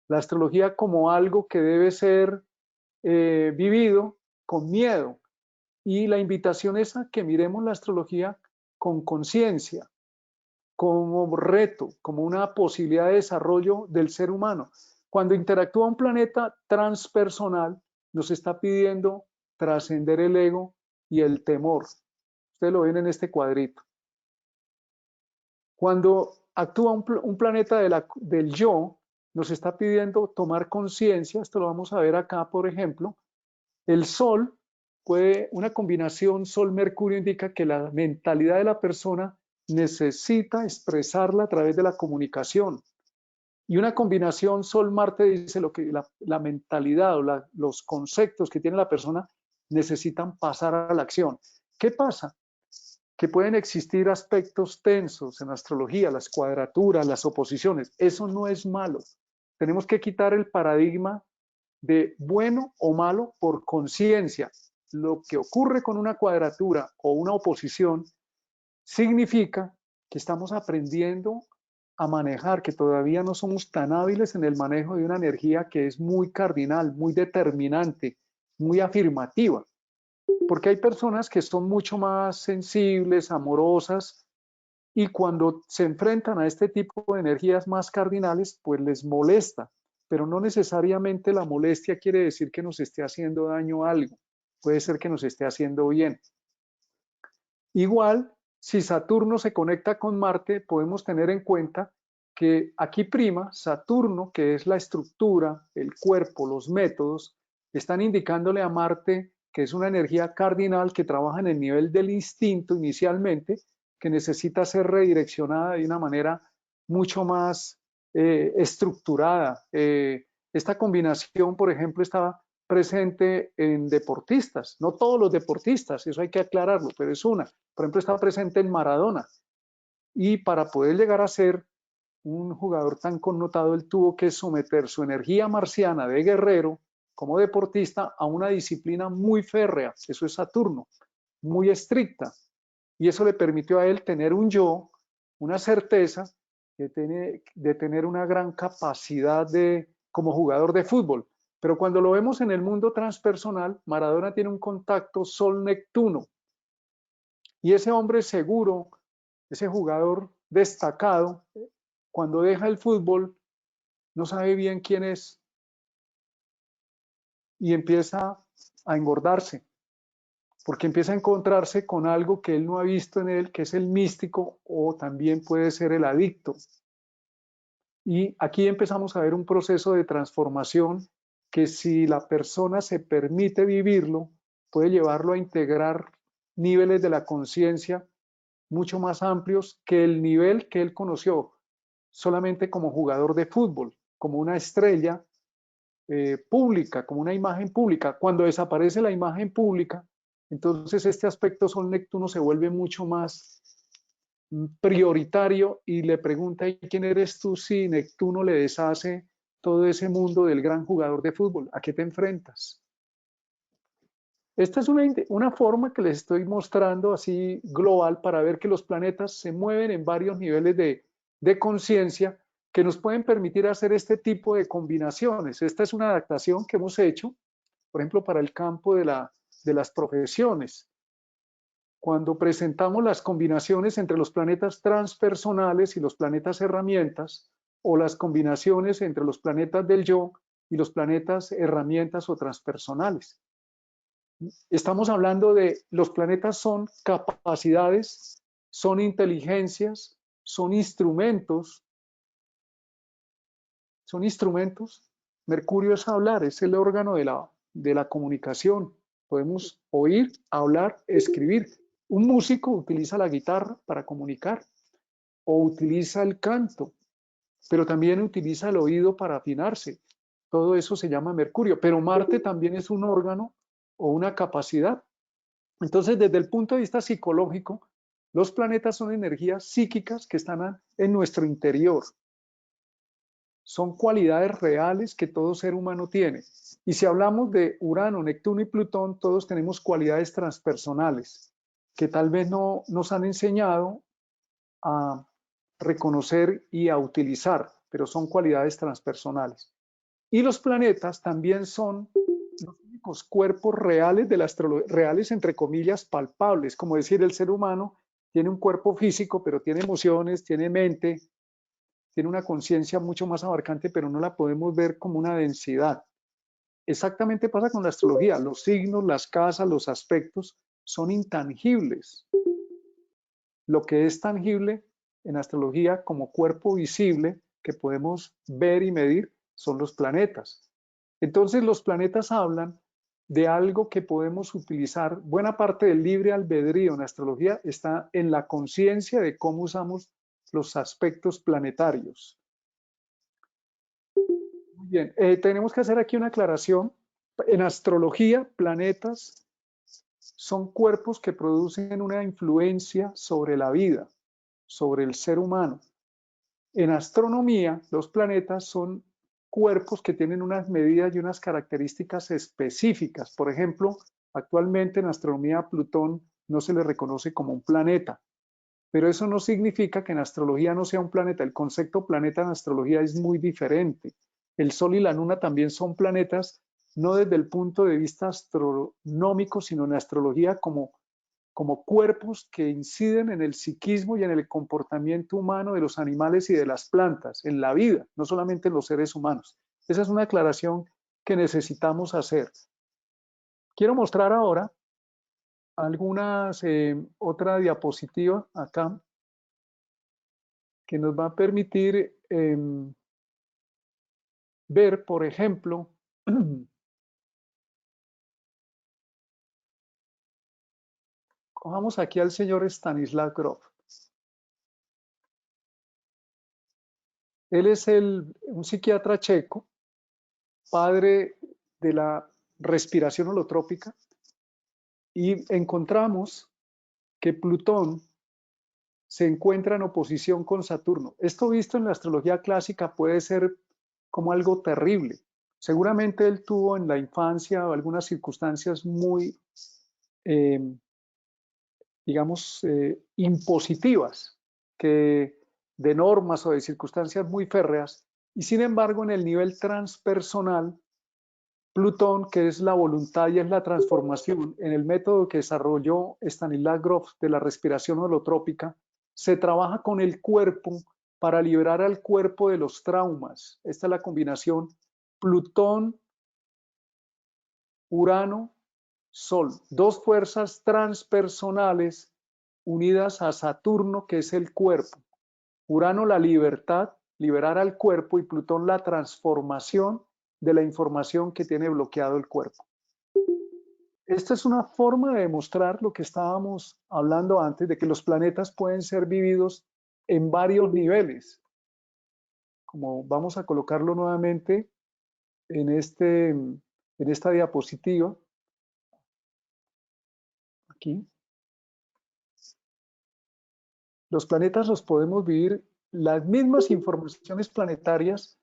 la astrología como algo que debe ser vivido con miedo. Y la invitación es a que miremos la astrología con conciencia, como reto, como una posibilidad de desarrollo del ser humano. Cuando interactúa un planeta transpersonal, nos está pidiendo trascender el ego y el temor. Ustedes lo ven en este cuadrito. Cuando actúa un planeta del yo, nos está pidiendo tomar conciencia. Esto lo vamos a ver acá, por ejemplo. El Sol una combinación Sol-Mercurio indica que la mentalidad de la persona necesita expresarla a través de la comunicación. Y una combinación Sol-Marte dice lo que la mentalidad o los conceptos que tiene la persona necesitan pasar a la acción. ¿Qué pasa? Que pueden existir aspectos tensos en astrología, las cuadraturas, las oposiciones. Eso no es malo. Tenemos que quitar el paradigma de bueno o malo por conciencia. Lo que ocurre con una cuadratura o una oposición significa que estamos aprendiendo a manejar, que todavía no somos tan hábiles en el manejo de una energía que es muy cardinal, muy determinante, muy afirmativa. Porque hay personas que son mucho más sensibles, amorosas, y cuando se enfrentan a este tipo de energías más cardinales, pues les molesta. Pero no necesariamente la molestia quiere decir que nos esté haciendo daño a algo. Puede ser que nos esté haciendo bien. Igual, si Saturno se conecta con Marte, podemos tener en cuenta que aquí prima Saturno, que es la estructura, el cuerpo, los métodos, están indicándole a Marte que es una energía cardinal que trabaja en el nivel del instinto inicialmente, que necesita ser redireccionada de una manera mucho más estructurada. Esta combinación, por ejemplo, estaba presente en deportistas, no todos los deportistas, eso hay que aclararlo, pero es una. Por ejemplo, está presente en Maradona, y para poder llegar a ser un jugador tan connotado, él tuvo que someter su energía marciana de guerrero como deportista a una disciplina muy férrea, eso es Saturno, muy estricta. y eso le permitió a él tener un yo, una certeza de tener una gran capacidad como jugador de fútbol. Pero cuando lo vemos en el mundo transpersonal, Maradona tiene un contacto Sol-Neptuno. Y ese hombre seguro, ese jugador destacado, cuando deja el fútbol, no sabe bien quién es y empieza a engordarse, porque empieza a encontrarse con algo que él no ha visto en él, que es el místico o también puede ser el adicto. Y aquí empezamos a ver un proceso de transformación que si la persona se permite vivirlo, puede llevarlo a integrar niveles de la conciencia mucho más amplios que el nivel que él conoció solamente como jugador de fútbol, como una estrella pública, como una imagen pública. Cuando desaparece la imagen pública, entonces este aspecto Sol Neptuno se vuelve mucho más prioritario y le pregunta, ¿y quién eres tú si Neptuno le deshace todo ese mundo del gran jugador de fútbol? ¿A qué te enfrentas? Esta es una forma que les estoy mostrando así global para ver que los planetas se mueven en varios niveles de conciencia que nos pueden permitir hacer este tipo de combinaciones. Esta es una adaptación que hemos hecho, por ejemplo, para el campo de las profesiones. Cuando presentamos las combinaciones entre los planetas transpersonales y los planetas herramientas, o las combinaciones entre los planetas del yo y los planetas herramientas o transpersonales. Estamos hablando de los planetas son capacidades, son inteligencias, son instrumentos. Son instrumentos. Mercurio es hablar, es el órgano de la comunicación. Podemos oír, hablar, escribir. Un músico utiliza la guitarra para comunicar o utiliza el canto, pero también utiliza el oído para afinarse. Todo eso se llama Mercurio, pero Marte también es un órgano o una capacidad. Entonces, desde el punto de vista psicológico, los planetas son energías psíquicas que están en nuestro interior. Son cualidades reales que todo ser humano tiene. Y si hablamos de Urano, Neptuno y Plutón, todos tenemos cualidades transpersonales que tal vez no nos han enseñado a reconocer y a utilizar, pero son cualidades transpersonales. Y los planetas también son los únicos cuerpos reales de la astrología, reales entre comillas, palpables, como decir el ser humano tiene un cuerpo físico, pero tiene emociones, tiene mente, tiene una conciencia mucho más abarcante, pero no la podemos ver como una densidad. Exactamente pasa con la astrología. Los signos, las casas, los aspectos son intangibles. Lo que es tangible en astrología como cuerpo visible que podemos ver y medir son los planetas. Entonces los planetas hablan de algo que podemos utilizar. Buena parte del libre albedrío en astrología está en la conciencia de cómo usamos los aspectos planetarios. Muy bien, tenemos que hacer aquí una aclaración. En astrología, planetas son cuerpos que producen una influencia sobre la vida, sobre el ser humano. En astronomía, los planetas son cuerpos que tienen unas medidas y unas características específicas. Por ejemplo, actualmente en astronomía Plutón no se le reconoce como un planeta, pero eso no significa que en astrología no sea un planeta. El concepto planeta en astrología es muy diferente. El Sol y la Luna también son planetas, no desde el punto de vista astronómico, sino en astrología como cuerpos que inciden en el psiquismo y en el comportamiento humano de los animales y de las plantas, en la vida, no solamente en los seres humanos. Esa es una aclaración que necesitamos hacer. Quiero mostrar ahora otra diapositiva acá que nos va a permitir ver, por ejemplo, cojamos aquí al señor Stanislav Grof. Él es un psiquiatra checo, padre de la respiración holotrópica, y encontramos que Plutón se encuentra en oposición con Saturno. Esto visto en la astrología clásica puede ser como algo terrible. Seguramente él tuvo en la infancia algunas circunstancias muy digamos, impositivas, que de normas o de circunstancias muy férreas, y sin embargo en el nivel transpersonal, Plutón, que es la voluntad y es la transformación, en el método que desarrolló Stanislas Grof de la respiración holotrópica, se trabaja con el cuerpo para liberar al cuerpo de los traumas. Esta es la combinación Plutón, Urano, Sol, dos fuerzas transpersonales unidas a Saturno, que es el cuerpo. Urano, la libertad, liberar al cuerpo, y Plutón, la transformación de la información que tiene bloqueado el cuerpo. Esta es una forma de demostrar lo que estábamos hablando antes, de que los planetas pueden ser vividos en varios niveles. Como vamos a colocarlo nuevamente en esta diapositiva, aquí. Los planetas los podemos vivir, las mismas informaciones planetarias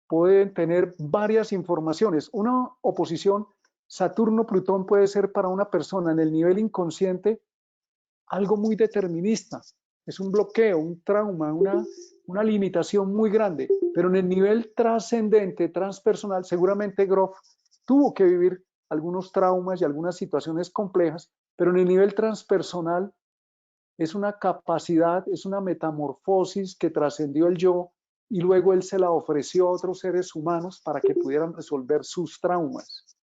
pueden tener varias informaciones. Una oposición Saturno-Plutón puede ser para una persona en el nivel inconsciente algo muy determinista. Es un bloqueo, un trauma, una limitación muy grande. Pero en el nivel trascendente, transpersonal, seguramente Grof tuvo que vivir algunos traumas y algunas situaciones complejas, pero en el nivel transpersonal es una capacidad, es una metamorfosis que trascendió el yo y luego él se la ofreció a otros seres humanos para que pudieran resolver sus traumas.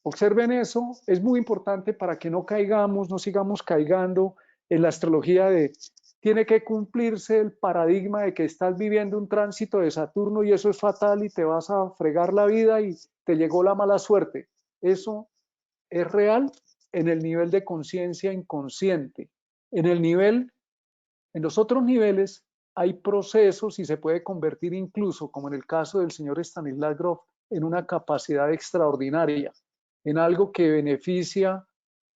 Observen eso, es muy importante para que no caigamos, no sigamos caigando en la astrología de tiene que cumplirse el paradigma de que estás viviendo un tránsito de Saturno y eso es fatal y te vas a fregar la vida y te llegó la mala suerte. Eso es real en el nivel de conciencia inconsciente. En los otros niveles hay procesos y se puede convertir incluso, como en el caso del señor Stanislas Grof, en una capacidad extraordinaria, en algo que beneficia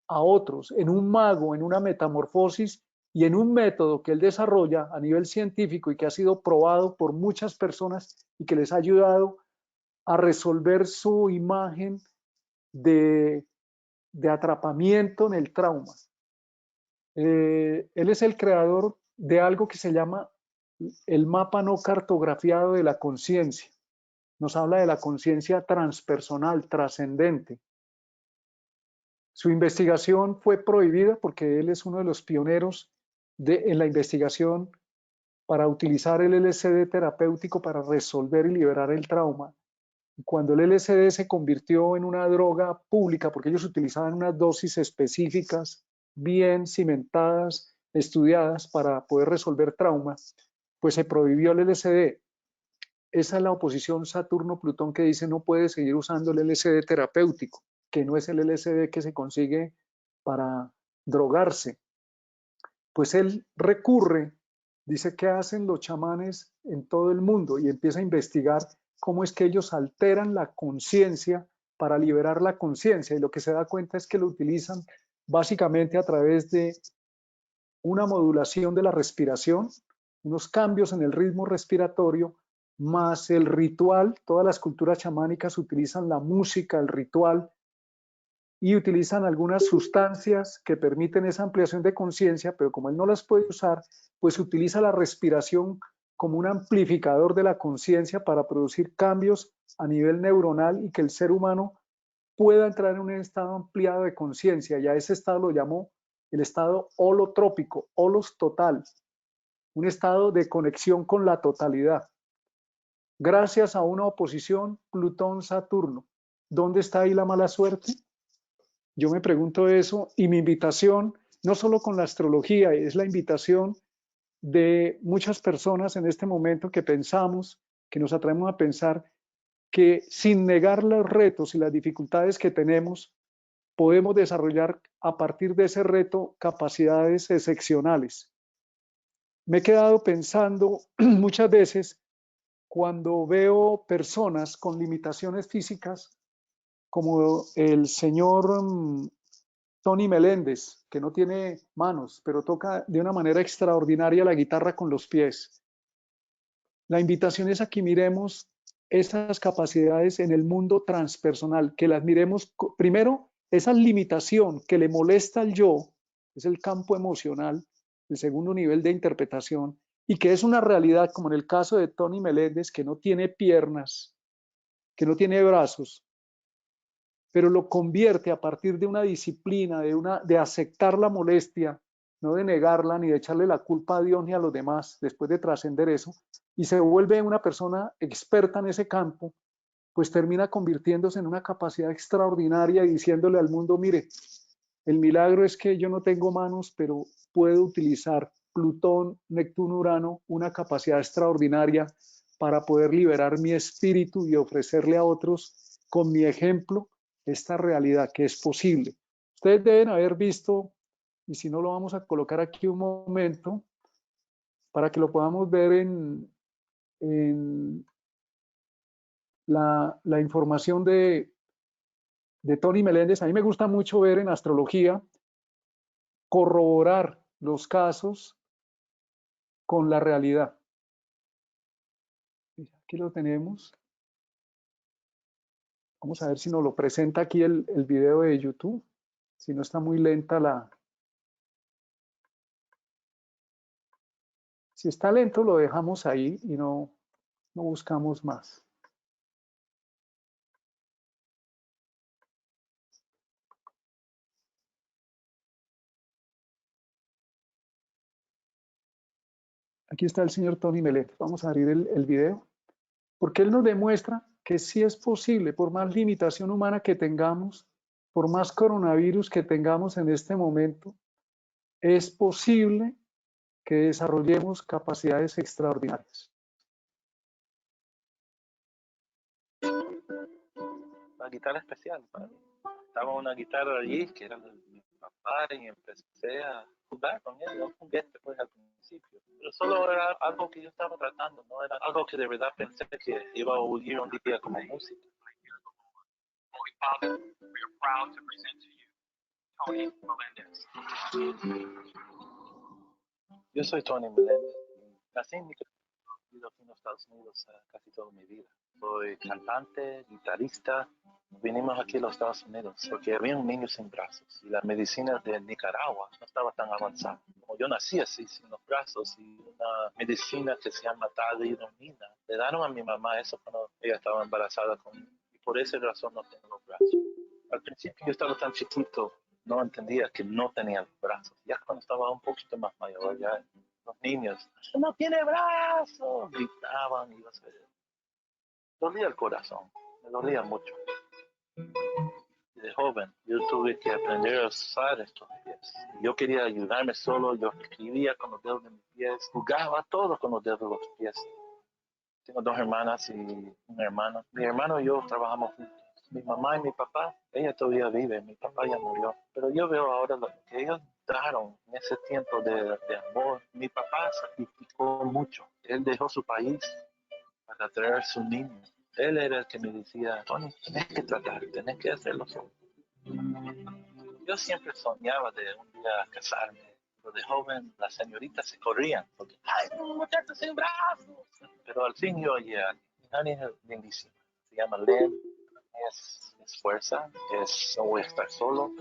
a otros, en un mago, en una metamorfosis y en un método que él desarrolla a nivel científico y que ha sido probado por muchas personas y que les ha ayudado a resolver su imagen de atrapamiento en el trauma. Él es el creador de algo que se llama el mapa no cartografiado de la conciencia. Nos habla de la conciencia transpersonal, trascendente. Su investigación fue prohibida porque él es uno de los pioneros en la investigación para utilizar el LSD terapéutico para resolver y liberar el trauma. Cuando el LSD se convirtió en una droga pública, porque ellos utilizaban unas dosis específicas, bien cimentadas, estudiadas para poder resolver traumas, pues se prohibió el LSD. Esa es la oposición Saturno-Plutón que dice no puede seguir usando el LSD terapéutico, que no es el LSD que se consigue para drogarse. Pues él recurre, dice que hacen los chamanes en todo el mundo y empieza a investigar cómo es que ellos alteran la conciencia para liberar la conciencia, y lo que se da cuenta es que lo utilizan básicamente a través de una modulación de la respiración, unos cambios en el ritmo respiratorio, más el ritual. Todas las culturas chamánicas utilizan la música, el ritual, y utilizan algunas sustancias que permiten esa ampliación de conciencia, pero como él no las puede usar, pues utiliza la respiración como un amplificador de la conciencia para producir cambios a nivel neuronal y que el ser humano pueda entrar en un estado ampliado de conciencia. Y a ese estado lo llamó el estado holotrópico, holos total, un estado de conexión con la totalidad. Gracias a una oposición Plutón-Saturno. ¿Dónde está ahí la mala suerte? Yo me pregunto eso, y mi invitación, no solo con la astrología, es la invitación de muchas personas en este momento que pensamos, que nos atrevemos a pensar que sin negar los retos y las dificultades que tenemos, podemos desarrollar a partir de ese reto capacidades excepcionales. Me he quedado pensando muchas veces cuando veo personas con limitaciones físicas, como el señor Tony Meléndez, que no tiene manos, pero toca de una manera extraordinaria la guitarra con los pies. La invitación es a que miremos esas capacidades en el mundo transpersonal, que las miremos primero, esa limitación que le molesta al yo, es el campo emocional, el segundo nivel de interpretación, y que es una realidad, como en el caso de Tony Meléndez, que no tiene piernas, que no tiene brazos, pero lo convierte a partir de una disciplina, de aceptar la molestia, no de negarla ni de echarle la culpa a Dios ni a los demás, después de trascender eso, y se vuelve una persona experta en ese campo, pues termina convirtiéndose en una capacidad extraordinaria y diciéndole al mundo, mire, el milagro es que yo no tengo manos, pero puedo utilizar Plutón, Neptuno, Urano, una capacidad extraordinaria para poder liberar mi espíritu y ofrecerle a otros con mi ejemplo esta realidad que es posible. Ustedes deben haber visto, y si no lo vamos a colocar aquí un momento, para que lo podamos ver en la información de Tony Meléndez. A mí me gusta mucho ver en astrología, corroborar los casos con la realidad. Aquí lo tenemos. Vamos a ver si nos lo presenta aquí el video de YouTube. Si no está muy lenta la... Si está lento lo dejamos ahí y no buscamos más. Aquí está el señor Tony Meléndez. Vamos a abrir el video. Porque él nos demuestra que sí es posible, por más limitación humana que tengamos, por más coronavirus que tengamos en este momento, es posible que desarrollemos capacidades extraordinarias. Una guitarra especial para mí. Estaba una guitarra allí que era de mi papá y empecé a jugar con ella, un juguete pues al principio. Pero solo era algo que yo estaba tratando, no era algo que de verdad pensé que iba a unir un día como música. Holy Father, we are proud to present to you Tony Meléndez. Yo soy Tony Meléndez. Nací en vivido aquí en los Estados Unidos casi toda mi vida. Soy cantante, guitarrista. Vinimos aquí a los Estados Unidos porque había un niño sin brazos y la medicina de Nicaragua no estaba tan avanzada. Como yo nací así, sin los brazos, y una medicina que se llama talidomida. Le dieron a mi mamá eso cuando ella estaba embarazada conmigo y por esa razón no tengo los brazos. Al principio yo estaba tan chiquito, no entendía que no tenía los brazos. Ya cuando estaba un poquito más mayor, ya los niños, no tiene brazos, gritaban y dolía el corazón, me dolía mucho. De joven, yo tuve que aprender a usar estos pies. Yo quería ayudarme solo, yo escribía con los dedos de mis pies, jugaba todo con los dedos de los pies. Tengo dos hermanas y un hermano. Mi hermano y yo trabajamos juntos. Mi mamá y mi papá, ella todavía vive, mi papá ya murió. Pero yo veo ahora lo que ellos daron en ese tiempo de amor. Mi papá sacrificó mucho. Él dejó su país para traer a su niño. Él era el que me decía, Tony, tenés que tratar, tenés que hacerlo solo. Yo siempre soñaba de un día casarme. Pero de joven las señoritas se corrían porque, ¡ay, un muchacho sin brazos! Pero al fin yo oye a alguien es lindísima. Se llama Len, es fuerza, no voy a estar solo.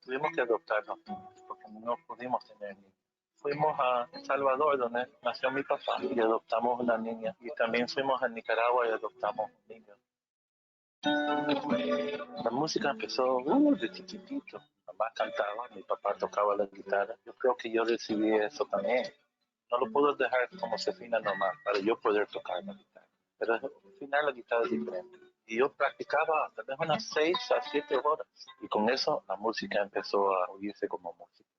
Tuvimos que adoptarnos porque no pudimos tener niños. Fuimos a El Salvador, donde nació mi papá, y adoptamos una niña. Y también fuimos a Nicaragua y adoptamos un niño. La música empezó de chiquitito. Mamá cantaba, mi papá tocaba la guitarra. Yo creo que yo recibí eso también. No lo puedo dejar como se afina normal para yo poder tocar la guitarra. Pero al final la guitarra es diferente. Y yo practicaba tal vez unas 6 a 7 horas. Y con eso la música empezó a oírse como música.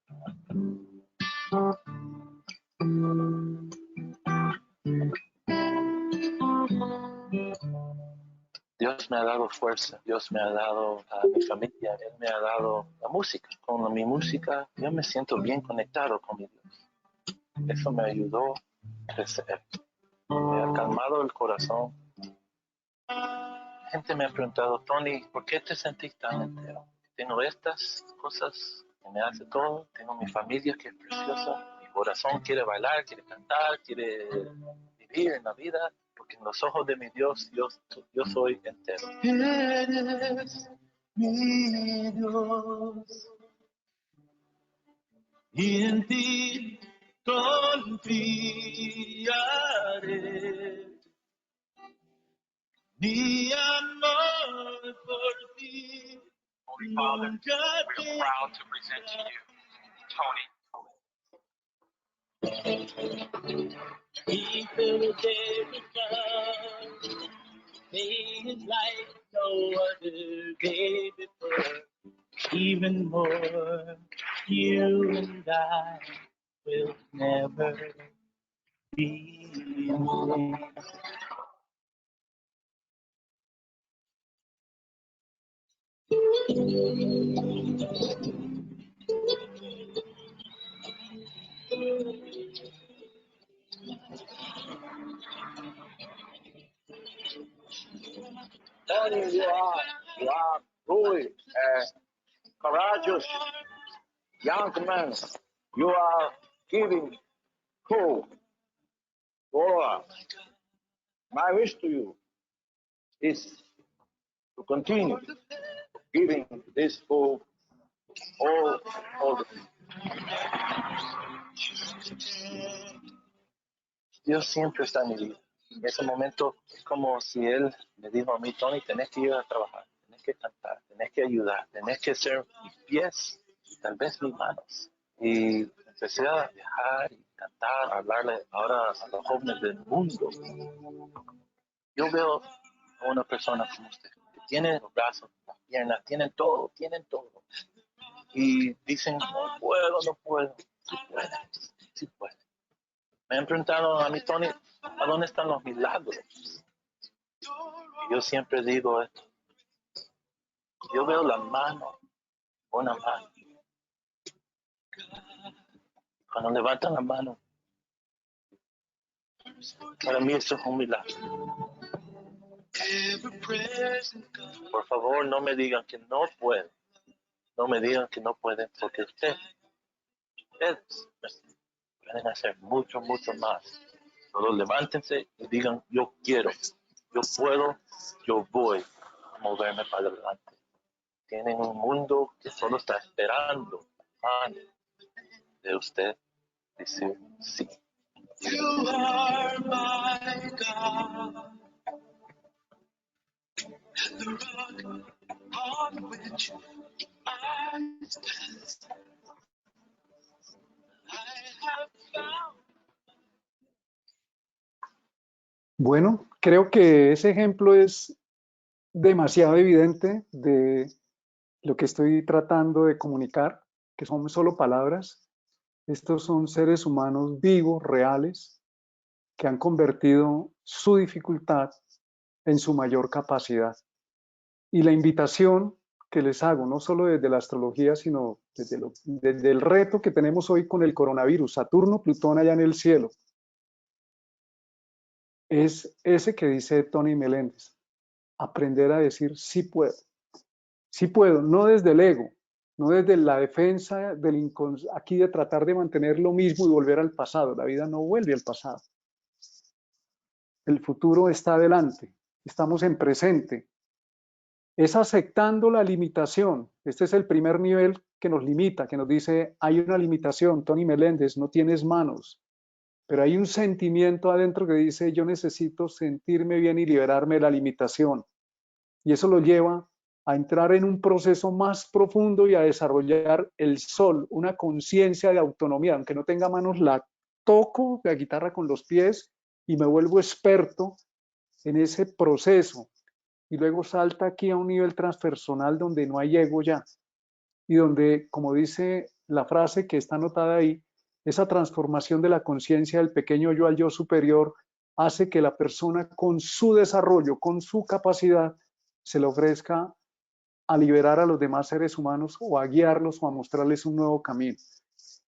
Dios me ha dado fuerza, Dios me ha dado a mi familia, Él me ha dado la música. Con mi música yo me siento bien conectado con mi Dios. Eso me ayudó a crecer, me ha calmado el corazón. Gente me ha preguntado, Tony, ¿por qué te sentís tan entero? Tengo estas cosas que me hace todo, tengo mi familia que es preciosa, mi corazón quiere bailar, quiere cantar, quiere vivir en la vida, porque en los ojos de mi Dios, yo soy entero. Eres mi Dios. y en ti confiaré. Mi amor por ti. Holy Father, we're proud to present to you Tony. He filled the day with love, made his life no other day before. Even more, you and I will never be alone. Tony, you are truly courageous young man. You are giving hope for us. My wish to you is to continue giving this hope all the time. Dios siempre está en mi vida. En ese momento es como si Él me dijo a mí, Tony, tenés que ir a trabajar, tenés que cantar, tenés que ayudar, tenés que ser mis pies, tal vez mis manos. Y empecé a viajar y cantar, a hablarle ahora a los jóvenes del mundo. Yo veo a una persona como usted, que tiene los brazos, las piernas, tienen todo. Y dicen, no puedo. Sí puede. Me han preguntado a mí, Tony, ¿a dónde están los milagros? Y yo siempre digo esto. Yo veo la mano, una mano. Cuando levantan la mano, para mí eso es un milagro. Por favor, no me digan que no pueden. No me digan que no pueden, porque ustedes pueden hacer mucho más. Solo levántense y digan, yo quiero, yo puedo, yo voy a moverme para adelante. Tienen un mundo que solo está esperando de usted decir sí. You are my God, the rock on which I stand. I have found. Bueno, creo que ese ejemplo es demasiado evidente de lo que estoy tratando de comunicar, que son solo palabras. Estos son seres humanos vivos, reales, que han convertido su dificultad en su mayor capacidad. Y la invitación que les hago, no solo desde la astrología, sino desde el reto que tenemos hoy con el coronavirus, Saturno, Plutón allá en el cielo, es ese que dice Tony Meléndez, aprender a decir sí puedo, no desde el ego, no desde la defensa del aquí de tratar de mantener lo mismo y volver al pasado. La vida no vuelve al pasado. El futuro está adelante, estamos en presente. Es aceptando la limitación. Este es el primer nivel que nos limita, que nos dice, hay una limitación, Tony Meléndez, no tienes manos. Pero hay un sentimiento adentro que dice, yo necesito sentirme bien y liberarme de la limitación. Y eso lo lleva a entrar en un proceso más profundo y a desarrollar el sol, una conciencia de autonomía. Aunque no tenga manos, la toco la guitarra con los pies y me vuelvo experto en ese proceso. Y luego salta aquí a un nivel transpersonal donde no hay ego ya. Y donde, como dice la frase que está anotada ahí, esa transformación de la conciencia del pequeño yo al yo superior hace que la persona con su desarrollo, con su capacidad, se le ofrezca a liberar a los demás seres humanos o a guiarlos o a mostrarles un nuevo camino.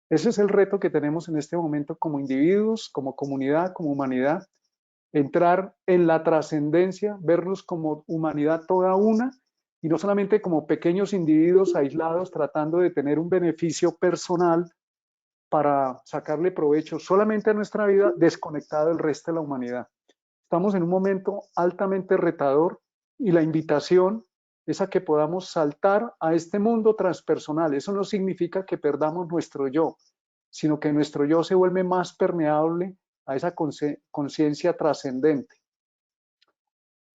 Ese es el reto que tenemos en este momento como individuos, como comunidad, como humanidad, entrar en la trascendencia, vernos como humanidad toda una y no solamente como pequeños individuos aislados tratando de tener un beneficio personal para sacarle provecho solamente a nuestra vida, desconectado del resto de la humanidad. Estamos en un momento altamente retador y la invitación es a que podamos saltar a este mundo transpersonal. Eso no significa que perdamos nuestro yo, sino que nuestro yo se vuelve más permeable a esa conciencia trascendente.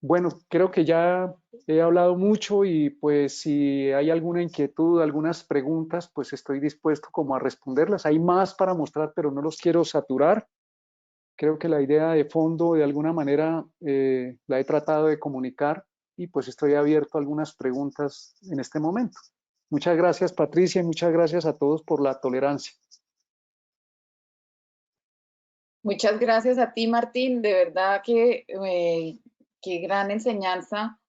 Bueno, creo que ya he hablado mucho y pues si hay alguna inquietud, algunas preguntas, pues estoy dispuesto como a responderlas. Hay más para mostrar, pero no los quiero saturar. Creo que la idea de fondo de alguna manera la he tratado de comunicar y pues estoy abierto a algunas preguntas en este momento. Muchas gracias, Patricia, y muchas gracias a todos por la tolerancia. Muchas gracias a ti, Martín. De verdad que qué gran enseñanza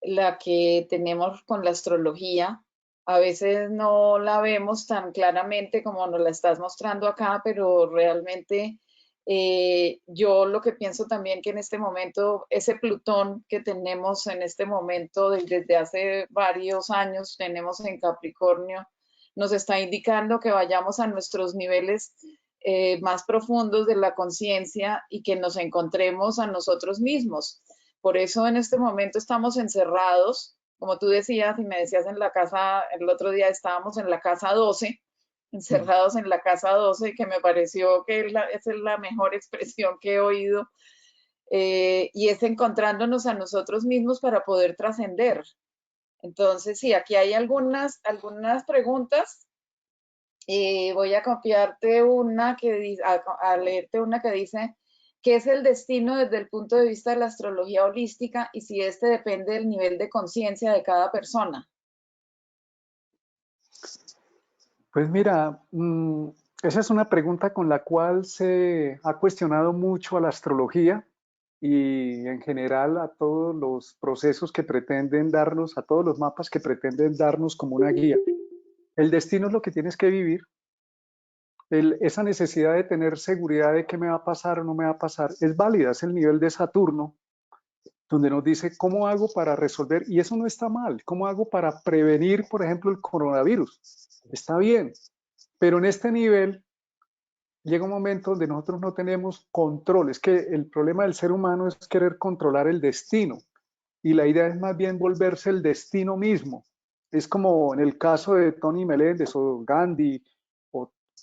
la que tenemos con la astrología. A veces no la vemos tan claramente como nos la estás mostrando acá, pero realmente yo lo que pienso también que en este momento, ese Plutón que tenemos en este momento desde hace varios años, tenemos en Capricornio, nos está indicando que vayamos a nuestros niveles más profundos de la conciencia y que nos encontremos a nosotros mismos. Por eso en este momento estamos encerrados, como tú decías y me decías en la casa, el otro día estábamos en la casa 12, encerrados en la casa 12, que me pareció que esa es la mejor expresión que he oído, y es encontrándonos a nosotros mismos para poder trascender. Entonces, sí, aquí hay algunas preguntas. Voy a copiarte una que dice, a leerte una que dice, ¿qué es el destino desde el punto de vista de la astrología holística y si este depende del nivel de conciencia de cada persona? Pues mira, esa es una pregunta con la cual se ha cuestionado mucho a la astrología y en general a todos los procesos que pretenden darnos, a todos los mapas que pretenden darnos como una guía. El destino es lo que tienes que vivir. Esa necesidad de tener seguridad de qué me va a pasar o no me va a pasar es válida, es el nivel de Saturno, donde nos dice cómo hago para resolver, y eso no está mal, cómo hago para prevenir, por ejemplo, el coronavirus. Está bien, pero en este nivel llega un momento donde nosotros no tenemos control. Es que el problema del ser humano es querer controlar el destino, y la idea es más bien volverse el destino mismo. Es como en el caso de Tony Meléndez o Gandhi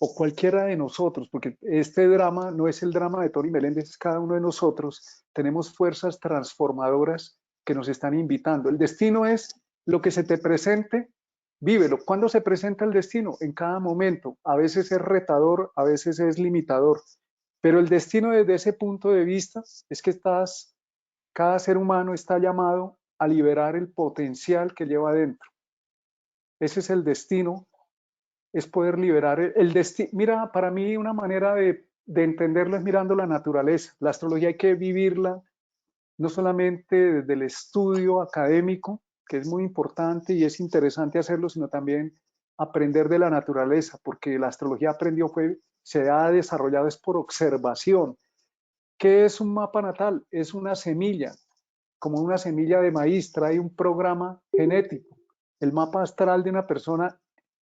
o cualquiera de nosotros, porque este drama no es el drama de Tony Meléndez, es cada uno de nosotros. Tenemos fuerzas transformadoras que nos están invitando. El destino es lo que se te presente, vívelo. ¿Cuándo se presenta el destino? En cada momento. A veces es retador, a veces es limitador. Pero el destino desde ese punto de vista es que cada ser humano está llamado a liberar el potencial que lleva adentro. Ese es el destino, es poder liberar el destino. Mira, para mí una manera de entenderlo es mirando la naturaleza. La astrología hay que vivirla no solamente desde el estudio académico, que es muy importante y es interesante hacerlo, sino también aprender de la naturaleza, porque la astrología se ha desarrollado es por observación. ¿Qué es un mapa natal? Es una semilla, como una semilla de maíz, trae un programa genético. El mapa astral de una persona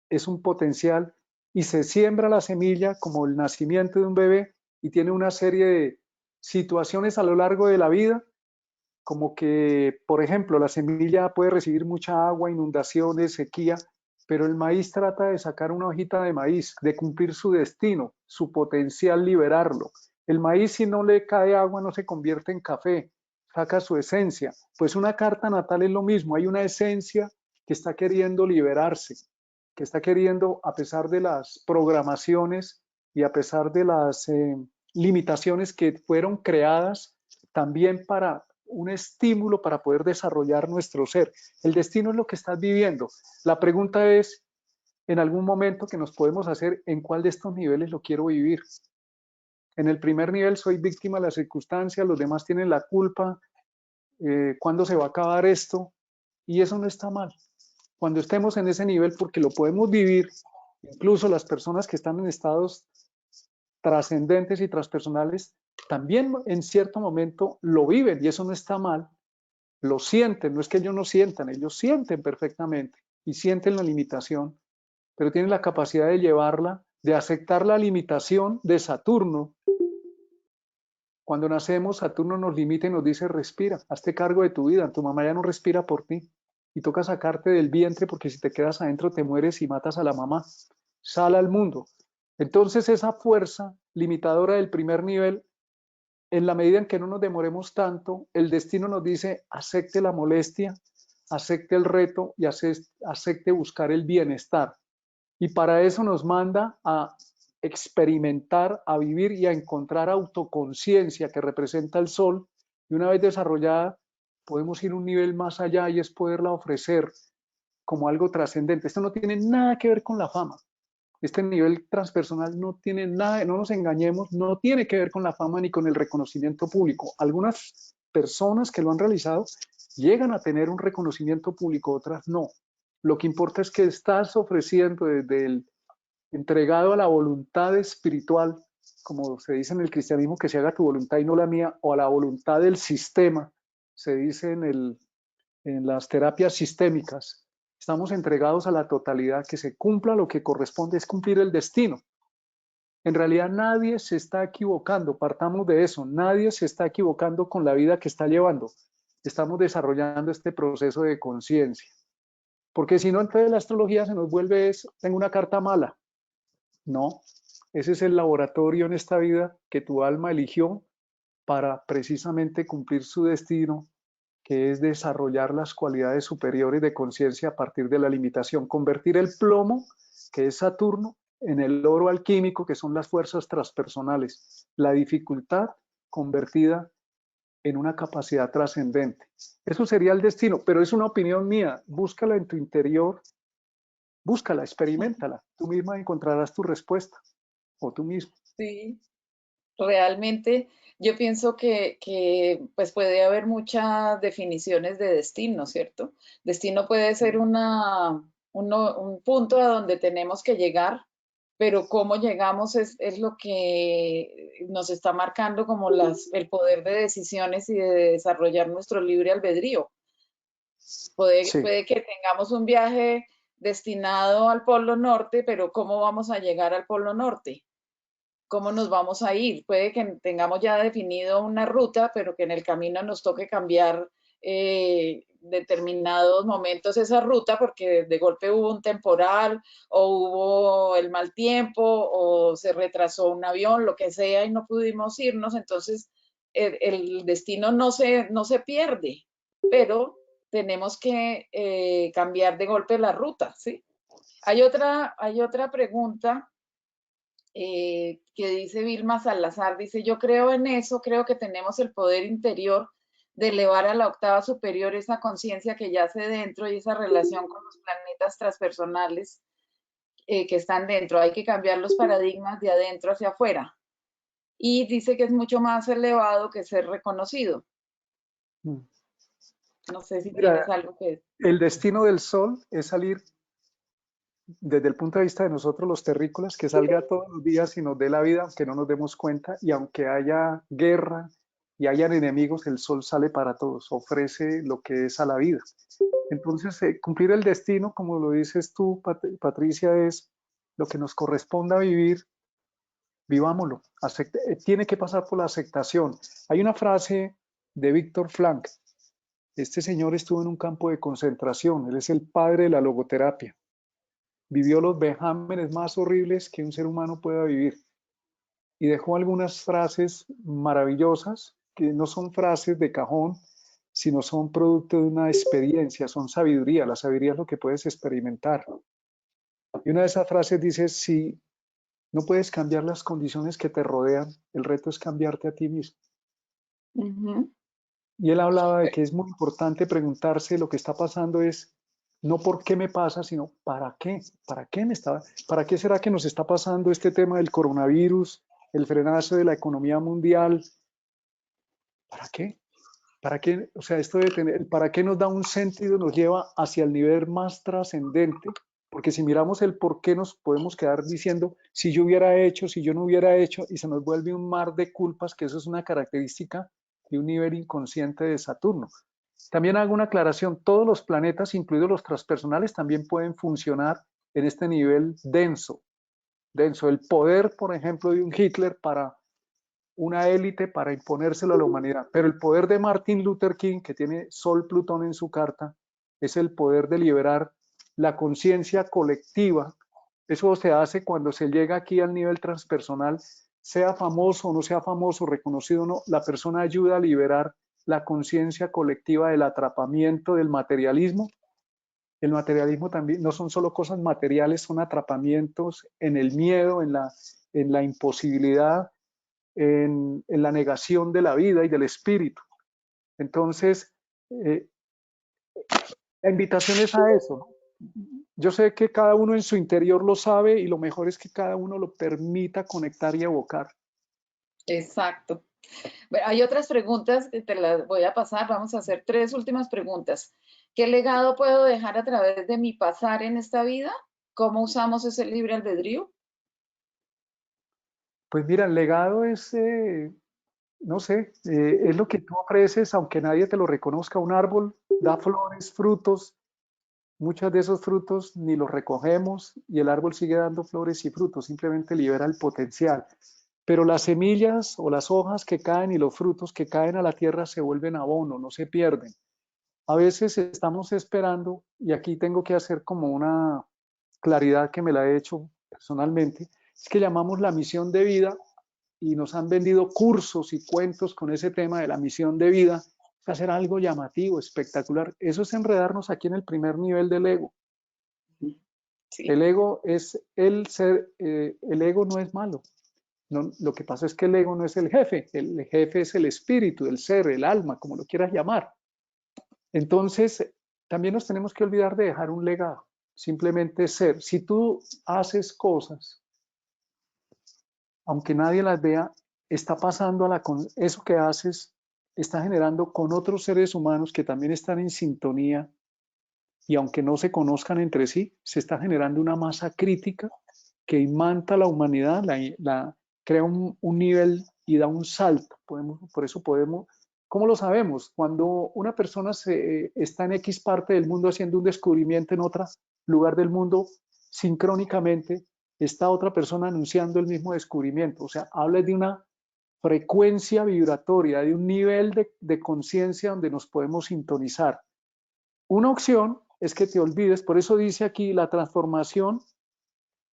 es un potencial y se siembra la semilla como el nacimiento de un bebé y tiene una serie de situaciones a lo largo de la vida, como que, por ejemplo, la semilla puede recibir mucha agua, inundaciones, sequía, pero el maíz trata de sacar una hojita de maíz, de cumplir su destino, su potencial, liberarlo. El maíz, si no le cae agua, no se convierte en café, saca su esencia. Pues una carta natal es lo mismo, hay una esencia que está queriendo liberarse, que está queriendo, a pesar de las programaciones y a pesar de las limitaciones que fueron creadas también para un estímulo para poder desarrollar nuestro ser. El destino es lo que estás viviendo. La pregunta es, en algún momento que nos podemos hacer, ¿en cuál de estos niveles lo quiero vivir? En el primer nivel soy víctima de las circunstancias, los demás tienen la culpa, ¿cuándo se va a acabar esto? Y eso no está mal. Cuando estemos en ese nivel, porque lo podemos vivir, incluso las personas que están en estados trascendentes y transpersonales, también en cierto momento lo viven y eso no está mal, lo sienten, no es que ellos no sientan, ellos sienten perfectamente y sienten la limitación, pero tienen la capacidad de llevarla, de aceptar la limitación de Saturno. Cuando nacemos, Saturno nos limita y nos dice, respira, hazte cargo de tu vida, tu mamá ya no respira por ti, y toca sacarte del vientre porque si te quedas adentro te mueres y matas a la mamá. Sal al mundo. Entonces esa fuerza limitadora del primer nivel, en la medida en que no nos demoremos tanto, el destino nos dice acepte la molestia, acepte el reto y acepte buscar el bienestar. Y para eso nos manda a experimentar, a vivir y a encontrar autoconciencia que representa el sol. Y una vez desarrollada, podemos ir un nivel más allá y es poderla ofrecer como algo trascendente. Esto no tiene nada que ver con la fama. Este nivel transpersonal no tiene nada, no nos engañemos, no tiene que ver con la fama ni con el reconocimiento público. Algunas personas que lo han realizado llegan a tener un reconocimiento público, otras no. Lo que importa es que estás ofreciendo desde el entregado a la voluntad espiritual, como se dice en el cristianismo, que se haga tu voluntad y no la mía, o a la voluntad del sistema, se dice en las terapias sistémicas. Estamos entregados a la totalidad, que se cumpla lo que corresponde, es cumplir el destino. En realidad nadie se está equivocando, partamos de eso, nadie se está equivocando con la vida que está llevando. Estamos desarrollando este proceso de conciencia. Porque si no, entonces la astrología se nos vuelve, tengo una carta mala. No, ese es el laboratorio en esta vida que tu alma eligió para precisamente cumplir su destino, que es desarrollar las cualidades superiores de conciencia a partir de la limitación, convertir el plomo, que es Saturno, en el oro alquímico, que son las fuerzas transpersonales, la dificultad convertida en una capacidad trascendente. Eso sería el destino, pero es una opinión mía, búscala en tu interior, búscala, experiméntala, tú misma encontrarás tu respuesta, o tú mismo. Sí, realmente yo pienso que pues puede haber muchas definiciones de destino, ¿cierto? Destino puede ser un punto a donde tenemos que llegar, pero cómo llegamos es lo que nos está marcando como el poder de decisiones y de desarrollar nuestro libre albedrío. Puede que tengamos un viaje destinado al Polo Norte, pero ¿cómo vamos a llegar al Polo Norte? ¿Cómo nos vamos a ir? Puede que tengamos ya definido una ruta, pero que en el camino nos toque cambiar determinados momentos esa ruta porque de golpe hubo un temporal o hubo el mal tiempo o se retrasó un avión, lo que sea, y no pudimos irnos. Entonces, el destino no se pierde, pero tenemos que cambiar de golpe la ruta, ¿sí? Hay otra pregunta que dice Vilma Salazar, dice, yo creo en eso, creo que tenemos el poder interior de elevar a la octava superior esa conciencia que yace dentro y esa relación con los planetas transpersonales que están dentro. Hay que cambiar los paradigmas de adentro hacia afuera. Y dice que es mucho más elevado que ser reconocido. No sé si tienes algo que... El destino del sol es salir desde el punto de vista de nosotros los terrícolas, que salga todos los días y nos dé la vida, aunque no nos demos cuenta, y aunque haya guerra y hayan enemigos, el sol sale para todos, ofrece lo que es a la vida. Entonces, cumplir el destino, como lo dices tú, Patricia, es lo que nos corresponda vivir, vivámoslo. Tiene que pasar por la aceptación. Hay una frase de Víctor Frank. Este señor estuvo en un campo de concentración, él es el padre de la logoterapia. Vivió los vejámenes más horribles que un ser humano pueda vivir y dejó algunas frases maravillosas que no son frases de cajón, sino son producto de una experiencia, son sabiduría. La sabiduría es lo que puedes experimentar. Y una de esas frases dice, si no puedes cambiar las condiciones que te rodean, el reto es cambiarte a ti mismo. Y él hablaba de que es muy importante preguntarse, lo que está pasando es no por qué me pasa, sino para qué. ¿Para qué será que nos está pasando este tema del coronavirus, el frenazo de la economía mundial? ¿Para qué? ¿Para qué? O sea, esto de tener, ¿para qué nos da un sentido, nos lleva hacia el nivel más trascendente? Porque si miramos el por qué, nos podemos quedar diciendo, si yo hubiera hecho, si yo no hubiera hecho, y se nos vuelve un mar de culpas, que eso es una característica de un nivel inconsciente de Saturno. También hago una aclaración, todos los planetas, incluidos los transpersonales, también pueden funcionar en este nivel denso. El poder, por ejemplo, de un Hitler para una élite, para imponérselo a la humanidad. Pero el poder de Martin Luther King, que tiene Sol Plutón en su carta, es el poder de liberar la conciencia colectiva. Eso se hace cuando se llega aquí al nivel transpersonal, sea famoso o no sea famoso, reconocido o no, la persona ayuda a liberar la conciencia colectiva del atrapamiento del materialismo. El materialismo también no son solo cosas materiales, son atrapamientos en el miedo, en la imposibilidad, en la negación de la vida y del espíritu. Entonces, la invitación es a eso. Yo sé que cada uno en su interior lo sabe y lo mejor es que cada uno lo permita conectar y evocar. Exacto. Bueno, hay otras preguntas que te las voy a pasar. Vamos a hacer 3 últimas preguntas. ¿Qué legado puedo dejar a través de mi pasar en esta vida? ¿Cómo usamos ese libre albedrío? Pues mira, el legado es, no sé, es lo que tú ofreces, aunque nadie te lo reconozca. Un árbol da flores, frutos. Muchos de esos frutos ni los recogemos y el árbol sigue dando flores y frutos, simplemente libera el potencial. Pero las semillas o las hojas que caen y los frutos que caen a la tierra se vuelven abono, no se pierden. A veces estamos esperando, y aquí tengo que hacer como una claridad que me la he hecho personalmente, es que llamamos la misión de vida y nos han vendido cursos y cuentos con ese tema de la misión de vida, hacer algo llamativo, espectacular. Eso es enredarnos aquí en el primer nivel del ego. Sí. El ego es el ser, el ego no es malo. No, lo que pasa es que el ego no es el jefe es el espíritu, el ser, el alma, como lo quieras llamar. Entonces, también nos tenemos que olvidar de dejar un legado, simplemente ser. Si tú haces cosas, aunque nadie las vea, está pasando eso que haces, está generando con otros seres humanos que también están en sintonía y aunque no se conozcan entre sí, se está generando una masa crítica que imanta la humanidad, crea un nivel y da un salto. Por eso podemos, ¿cómo lo sabemos? Cuando una persona está en X parte del mundo haciendo un descubrimiento en otro lugar del mundo, sincrónicamente está otra persona anunciando el mismo descubrimiento. O sea, habla de una frecuencia vibratoria, de un nivel de conciencia donde nos podemos sintonizar. Una opción es que te olvides, por eso dice aquí la transformación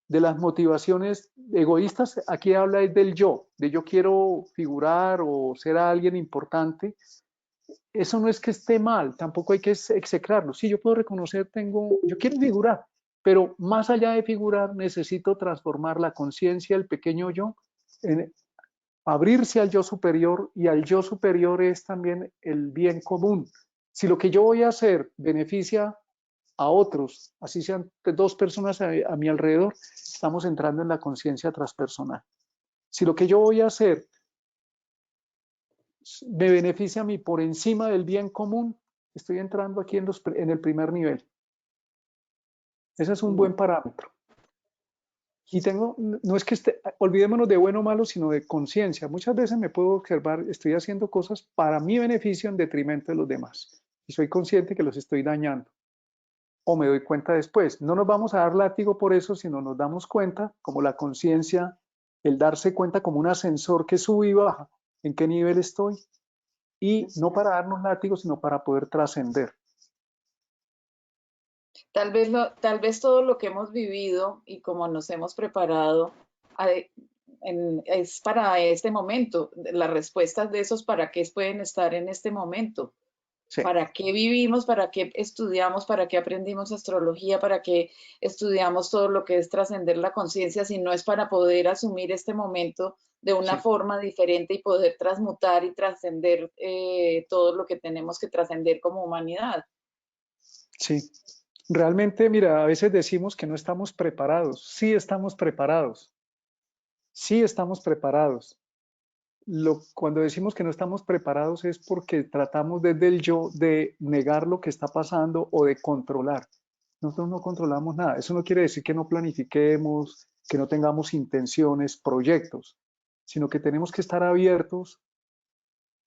de las motivaciones egoístas. Aquí habla del yo, de yo quiero figurar o ser alguien importante. Eso no es que esté mal, tampoco hay que execrarlo. Sí, yo puedo reconocer, yo quiero figurar, pero más allá de figurar necesito transformar la conciencia del pequeño yo, abrirse al yo superior, y al yo superior es también el bien común. Si lo que yo voy a hacer beneficia a otros, así sean 2 personas a mi alrededor, estamos entrando en la conciencia transpersonal. Si lo que yo voy a hacer me beneficia a mí por encima del bien común, estoy entrando aquí en el primer nivel. Ese es un buen parámetro. Y no es que olvidémonos de bueno o malo, sino de conciencia. Muchas veces me puedo observar, estoy haciendo cosas para mi beneficio en detrimento de los demás. Y soy consciente que los estoy dañando. O me doy cuenta después. No nos vamos a dar látigo por eso, sino nos damos cuenta, como la conciencia, el darse cuenta como un ascensor que sube y baja, en qué nivel estoy. Y no para darnos látigo, sino para poder trascender. Tal vez todo lo que hemos vivido y como nos hemos preparado es para este momento. Las respuestas de esos para qué pueden estar en este momento. Sí. ¿Para qué vivimos? ¿Para qué estudiamos? ¿Para qué aprendimos astrología? ¿Para qué estudiamos todo lo que es trascender la conciencia? Si no es para poder asumir este momento de una forma diferente y poder transmutar y trascender todo lo que tenemos que trascender como humanidad. Sí. Realmente, mira, a veces decimos que no estamos preparados. Sí estamos preparados. Sí estamos preparados. Cuando decimos que no estamos preparados es porque tratamos desde el yo de negar lo que está pasando o de controlar. Nosotros no controlamos nada. Eso no quiere decir que no planifiquemos, que no tengamos intenciones, proyectos, sino que tenemos que estar abiertos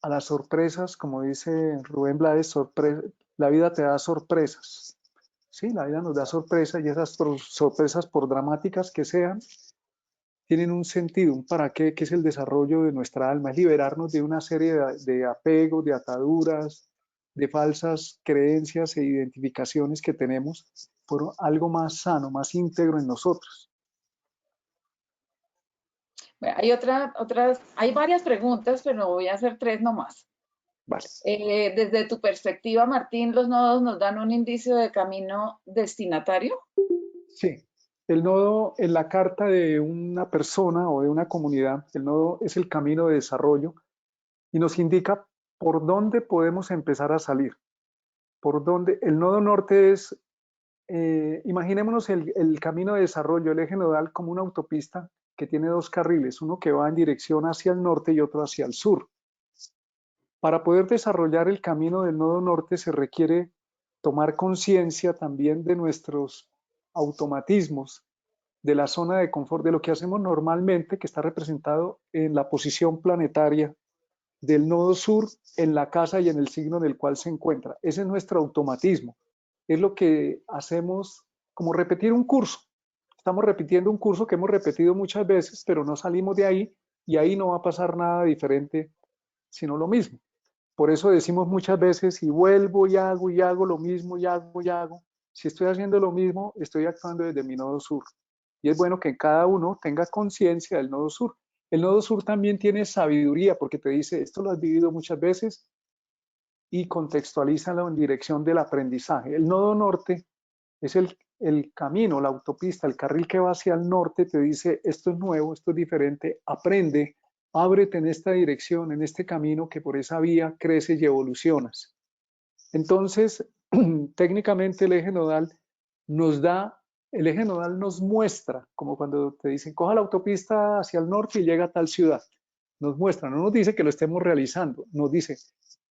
a las sorpresas, como dice Rubén Blades, la vida te da sorpresas. Sí, la vida nos da sorpresas y esas sorpresas, por dramáticas que sean, tienen un sentido, un para qué, que es el desarrollo de nuestra alma, es liberarnos de una serie de apegos, de ataduras, de falsas creencias e identificaciones que tenemos por algo más sano, más íntegro en nosotros. Bueno, hay varias preguntas, pero voy a hacer 3 nomás. Vale. Desde tu perspectiva, Martín, ¿los nodos nos dan un indicio de camino destinatario? Sí. El nodo en la carta de una persona o de una comunidad, el nodo es el camino de desarrollo y nos indica por dónde podemos empezar a salir. Por dónde, el nodo norte es, imaginémonos el camino de desarrollo, el eje nodal como una autopista que tiene 2 carriles, uno que va en dirección hacia el norte y otro hacia el sur. Para poder desarrollar el camino del nodo norte se requiere tomar conciencia también de nuestros automatismos, de la zona de confort, de lo que hacemos normalmente, que está representado en la posición planetaria del nodo sur, en la casa y en el signo en el cual se encuentra. Ese es nuestro automatismo. Es lo que hacemos como repetir un curso. Estamos repitiendo un curso que hemos repetido muchas veces, pero no salimos de ahí y ahí no va a pasar nada diferente, sino lo mismo. Por eso decimos muchas veces, y vuelvo y hago lo mismo, y hago. Si estoy haciendo lo mismo, estoy actuando desde mi nodo sur. Y es bueno que cada uno tenga conciencia del nodo sur. El nodo sur también tiene sabiduría, porque te dice, esto lo has vivido muchas veces, y contextualízalo en dirección del aprendizaje. El nodo norte es el camino, la autopista, el carril que va hacia el norte, te dice, esto es nuevo, esto es diferente, aprende, ábrete en esta dirección, en este camino que por esa vía creces y evolucionas. Entonces, técnicamente el eje nodal nos muestra, como cuando te dicen, coja la autopista hacia el norte y llega a tal ciudad. Nos muestra, no nos dice que lo estemos realizando, nos dice,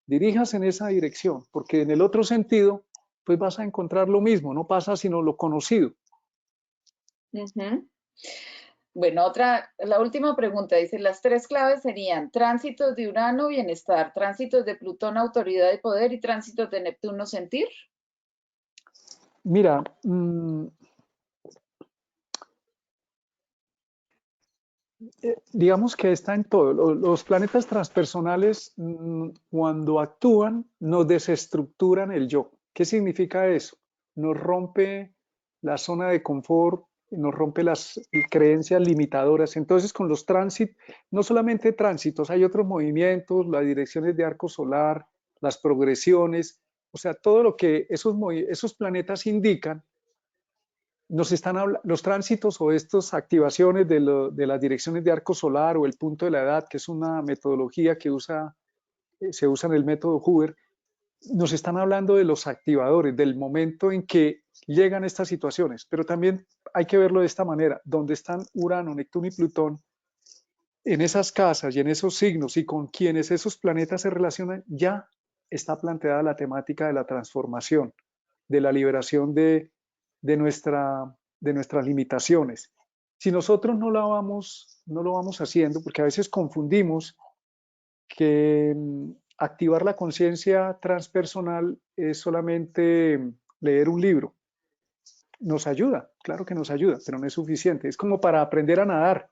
diríjase en esa dirección, porque en el otro sentido, pues vas a encontrar lo mismo, no pasa sino lo conocido. Bueno, la última pregunta dice, las 3 claves serían tránsitos de Urano, bienestar, tránsitos de Plutón, autoridad y poder, y tránsitos de Neptuno, sentir. Mira, digamos que está en todo. Los planetas transpersonales, cuando actúan, nos desestructuran el yo. ¿Qué significa eso? Nos rompe la zona de confort, nos rompe las creencias limitadoras. Entonces, con los tránsitos, no solamente tránsitos, hay otros movimientos, las direcciones de arco solar, las progresiones, o sea, todo lo que esos planetas indican, los tránsitos o estas activaciones de las direcciones de arco solar o el punto de la edad, que es una metodología que se usa en el método Hoover, nos están hablando de los activadores, del momento en que llegan estas situaciones, pero también hay que verlo de esta manera, donde están Urano, Neptuno y Plutón, en esas casas y en esos signos y con quienes esos planetas se relacionan, ya está planteada la temática de la transformación, de la liberación de nuestras limitaciones. Si nosotros no lo vamos haciendo, porque a veces confundimos que activar la conciencia transpersonal es solamente leer un libro. Nos ayuda, claro que nos ayuda, pero no es suficiente. Es como para aprender a nadar.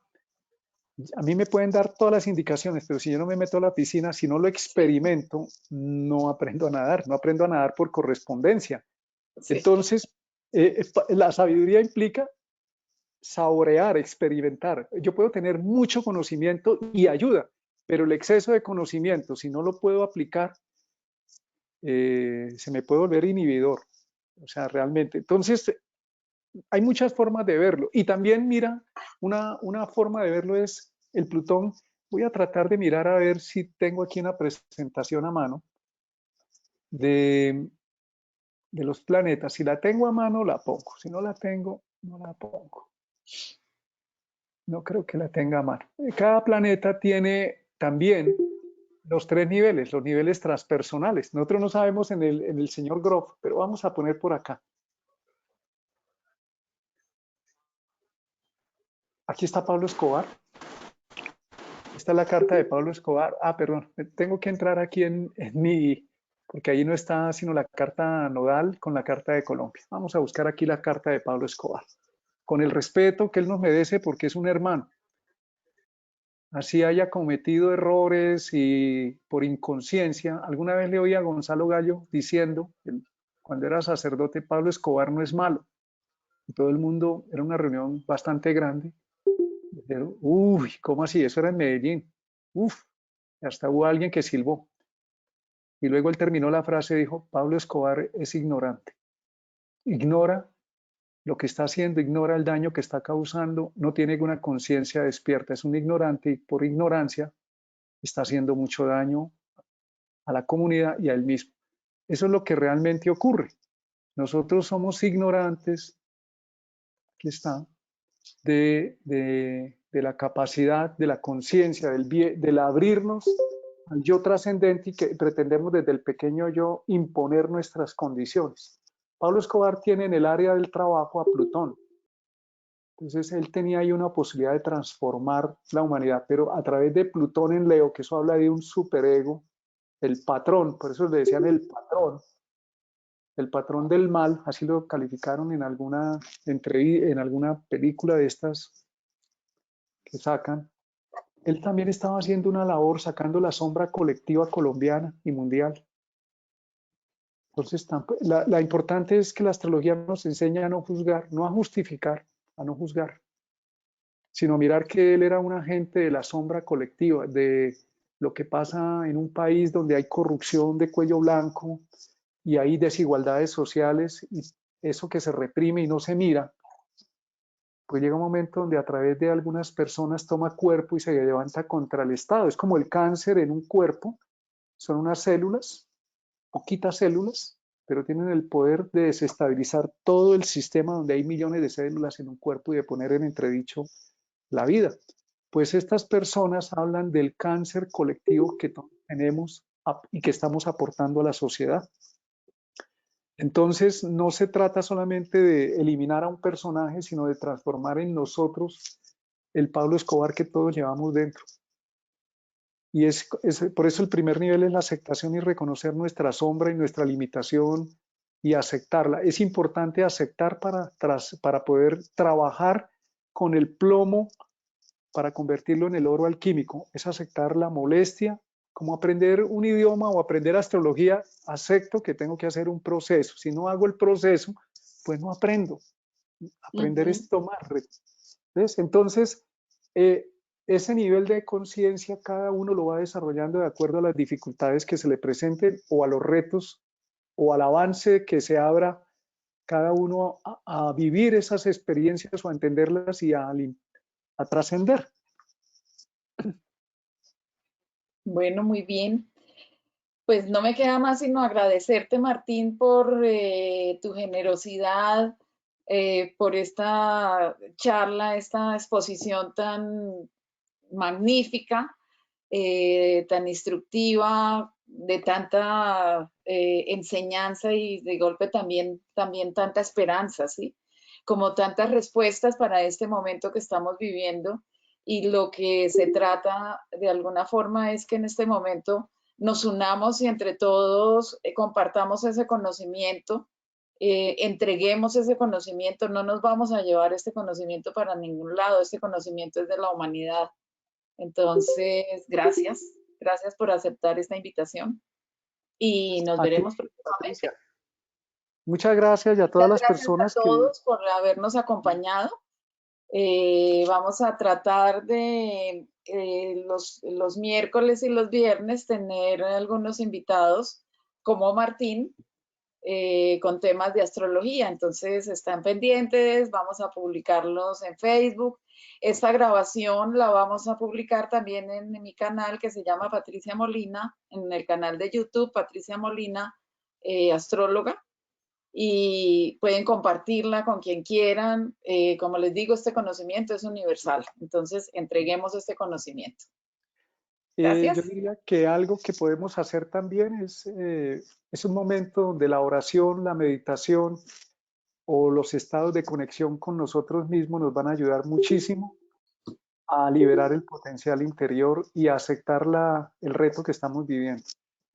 A mí me pueden dar todas las indicaciones, pero si yo no me meto a la piscina, si no lo experimento, no aprendo a nadar. No aprendo a nadar por correspondencia. Sí. Entonces, la sabiduría implica saborear, experimentar. Yo puedo tener mucho conocimiento y ayuda, pero el exceso de conocimiento, si no lo puedo aplicar, se me puede volver inhibidor. O sea, realmente. Entonces, hay muchas formas de verlo. Y también, mira, una forma de verlo es el Plutón. Voy a tratar de mirar a ver si tengo aquí una presentación a mano de los planetas. Si la tengo a mano, la pongo. Si no la tengo, no la pongo. No creo que la tenga a mano. Cada planeta tiene también los 3 niveles, los niveles transpersonales. Nosotros no sabemos en el señor Grof, pero vamos a poner por acá. Aquí está Pablo Escobar. Esta es la carta de Pablo Escobar. Ah, perdón, tengo que entrar aquí en mi, porque ahí no está sino la carta nodal con la carta de Colombia. Vamos a buscar aquí la carta de Pablo Escobar, con el respeto que él nos merece porque es un hermano. así haya cometido errores y por inconsciencia. Alguna vez le oí a Gonzalo Gallo diciendo, cuando era sacerdote, Pablo Escobar no es malo. Y todo el mundo, era una reunión bastante grande. Dijeron, uy, ¿cómo así? Eso era en Medellín. Uf, hasta hubo alguien que silbó. Y luego él terminó la frase y dijo, Pablo Escobar es ignorante. Ignora lo que está haciendo, ignora el daño que está causando, no tiene una conciencia despierta, es un ignorante y por ignorancia está haciendo mucho daño a la comunidad y a él mismo. Eso es lo que realmente ocurre. Nosotros somos ignorantes, aquí está, de la capacidad, de la conciencia, del abrirnos al yo trascendente y que pretendemos desde el pequeño yo imponer nuestras condiciones. Pablo Escobar tiene en el área del trabajo a Plutón. Entonces él tenía ahí una posibilidad de transformar la humanidad, pero a través de Plutón en Leo, que eso habla de un superego, el patrón, por eso le decían el patrón del mal, así lo calificaron en alguna película de estas que sacan. Él también estaba haciendo una labor sacando la sombra colectiva colombiana y mundial. Entonces, la importante es que la astrología nos enseña a no juzgar, no a justificar, a no juzgar, sino a mirar que él era un agente de la sombra colectiva, de lo que pasa en un país donde hay corrupción de cuello blanco y hay desigualdades sociales y eso que se reprime y no se mira, pues llega un momento donde a través de algunas personas toma cuerpo y se levanta contra el Estado. Es como el cáncer en un cuerpo, son unas células, poquitas células, pero tienen el poder de desestabilizar todo el sistema donde hay millones de células en un cuerpo y de poner en entredicho la vida. Pues estas personas hablan del cáncer colectivo que tenemos y que estamos aportando a la sociedad. Entonces no se trata solamente de eliminar a un personaje, sino de transformar en nosotros el Pablo Escobar que todos llevamos dentro. Y por eso el primer nivel es la aceptación y reconocer nuestra sombra y nuestra limitación y aceptarla. Es importante aceptar para poder trabajar con el plomo para convertirlo en el oro alquímico. Es aceptar la molestia, como aprender un idioma o aprender astrología. Acepto que tengo que hacer un proceso. Si no hago el proceso, pues no aprendo. Aprender es tomar. ¿Ves? Entonces, ese nivel de conciencia cada uno lo va desarrollando de acuerdo a las dificultades que se le presenten o a los retos o al avance que se abra cada uno a vivir esas experiencias o a entenderlas y a trascender. Bueno, muy bien. Pues no me queda más sino agradecerte, Martín, por tu generosidad, por esta charla, esta exposición tan magnífica, tan instructiva, de tanta enseñanza y de golpe también tanta esperanza, ¿sí? Como tantas respuestas para este momento que estamos viviendo. Y lo que se trata de alguna forma es que en este momento nos unamos y entre todos compartamos ese conocimiento, entreguemos ese conocimiento, no nos vamos a llevar este conocimiento para ningún lado, este conocimiento es de la humanidad. Entonces, gracias por aceptar esta invitación y nos veremos próximamente. Muchas gracias y a todas las personas. Gracias a todos por habernos acompañado. Vamos a tratar de los miércoles y los viernes tener algunos invitados como Martín con temas de astrología. Entonces están pendientes, vamos a publicarlos en Facebook. Esta grabación la vamos a publicar también en mi canal que se llama Patricia Molina, en el canal de YouTube Patricia Molina, astróloga. Y pueden compartirla con quien quieran. Como les digo, este conocimiento es universal. Entonces, entreguemos este conocimiento. Gracias. Yo diría que algo que podemos hacer también es un momento donde la oración, la meditación o los estados de conexión con nosotros mismos nos van a ayudar muchísimo a liberar el potencial interior y a aceptar el reto que estamos viviendo.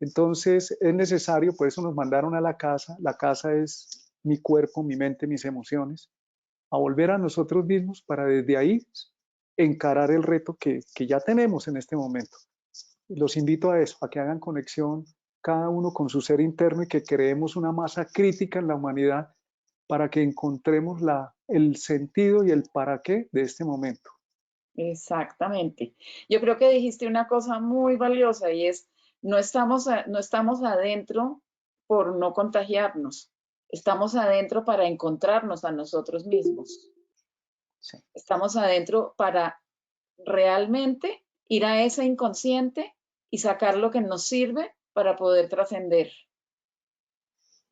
Entonces es necesario, por eso nos mandaron a la casa es mi cuerpo, mi mente, mis emociones, a volver a nosotros mismos para desde ahí encarar el reto que ya tenemos en este momento. Los invito a eso, a que hagan conexión cada uno con su ser interno y que creemos una masa crítica en la humanidad para que encontremos el sentido y el para qué de este momento. Exactamente. Yo creo que dijiste una cosa muy valiosa y es, no estamos adentro por no contagiarnos, estamos adentro para encontrarnos a nosotros mismos. Sí. Estamos adentro para realmente ir a ese inconsciente y sacar lo que nos sirve para poder trascender.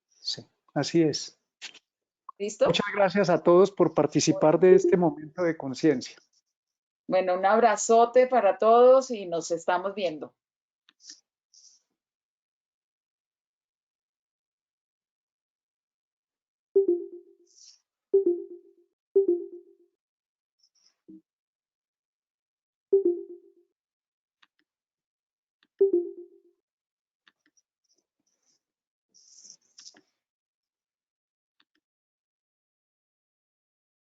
Sí, así es. ¿Listo? Muchas gracias a todos por participar de este momento de conciencia. Bueno, un abrazote para todos y nos estamos viendo.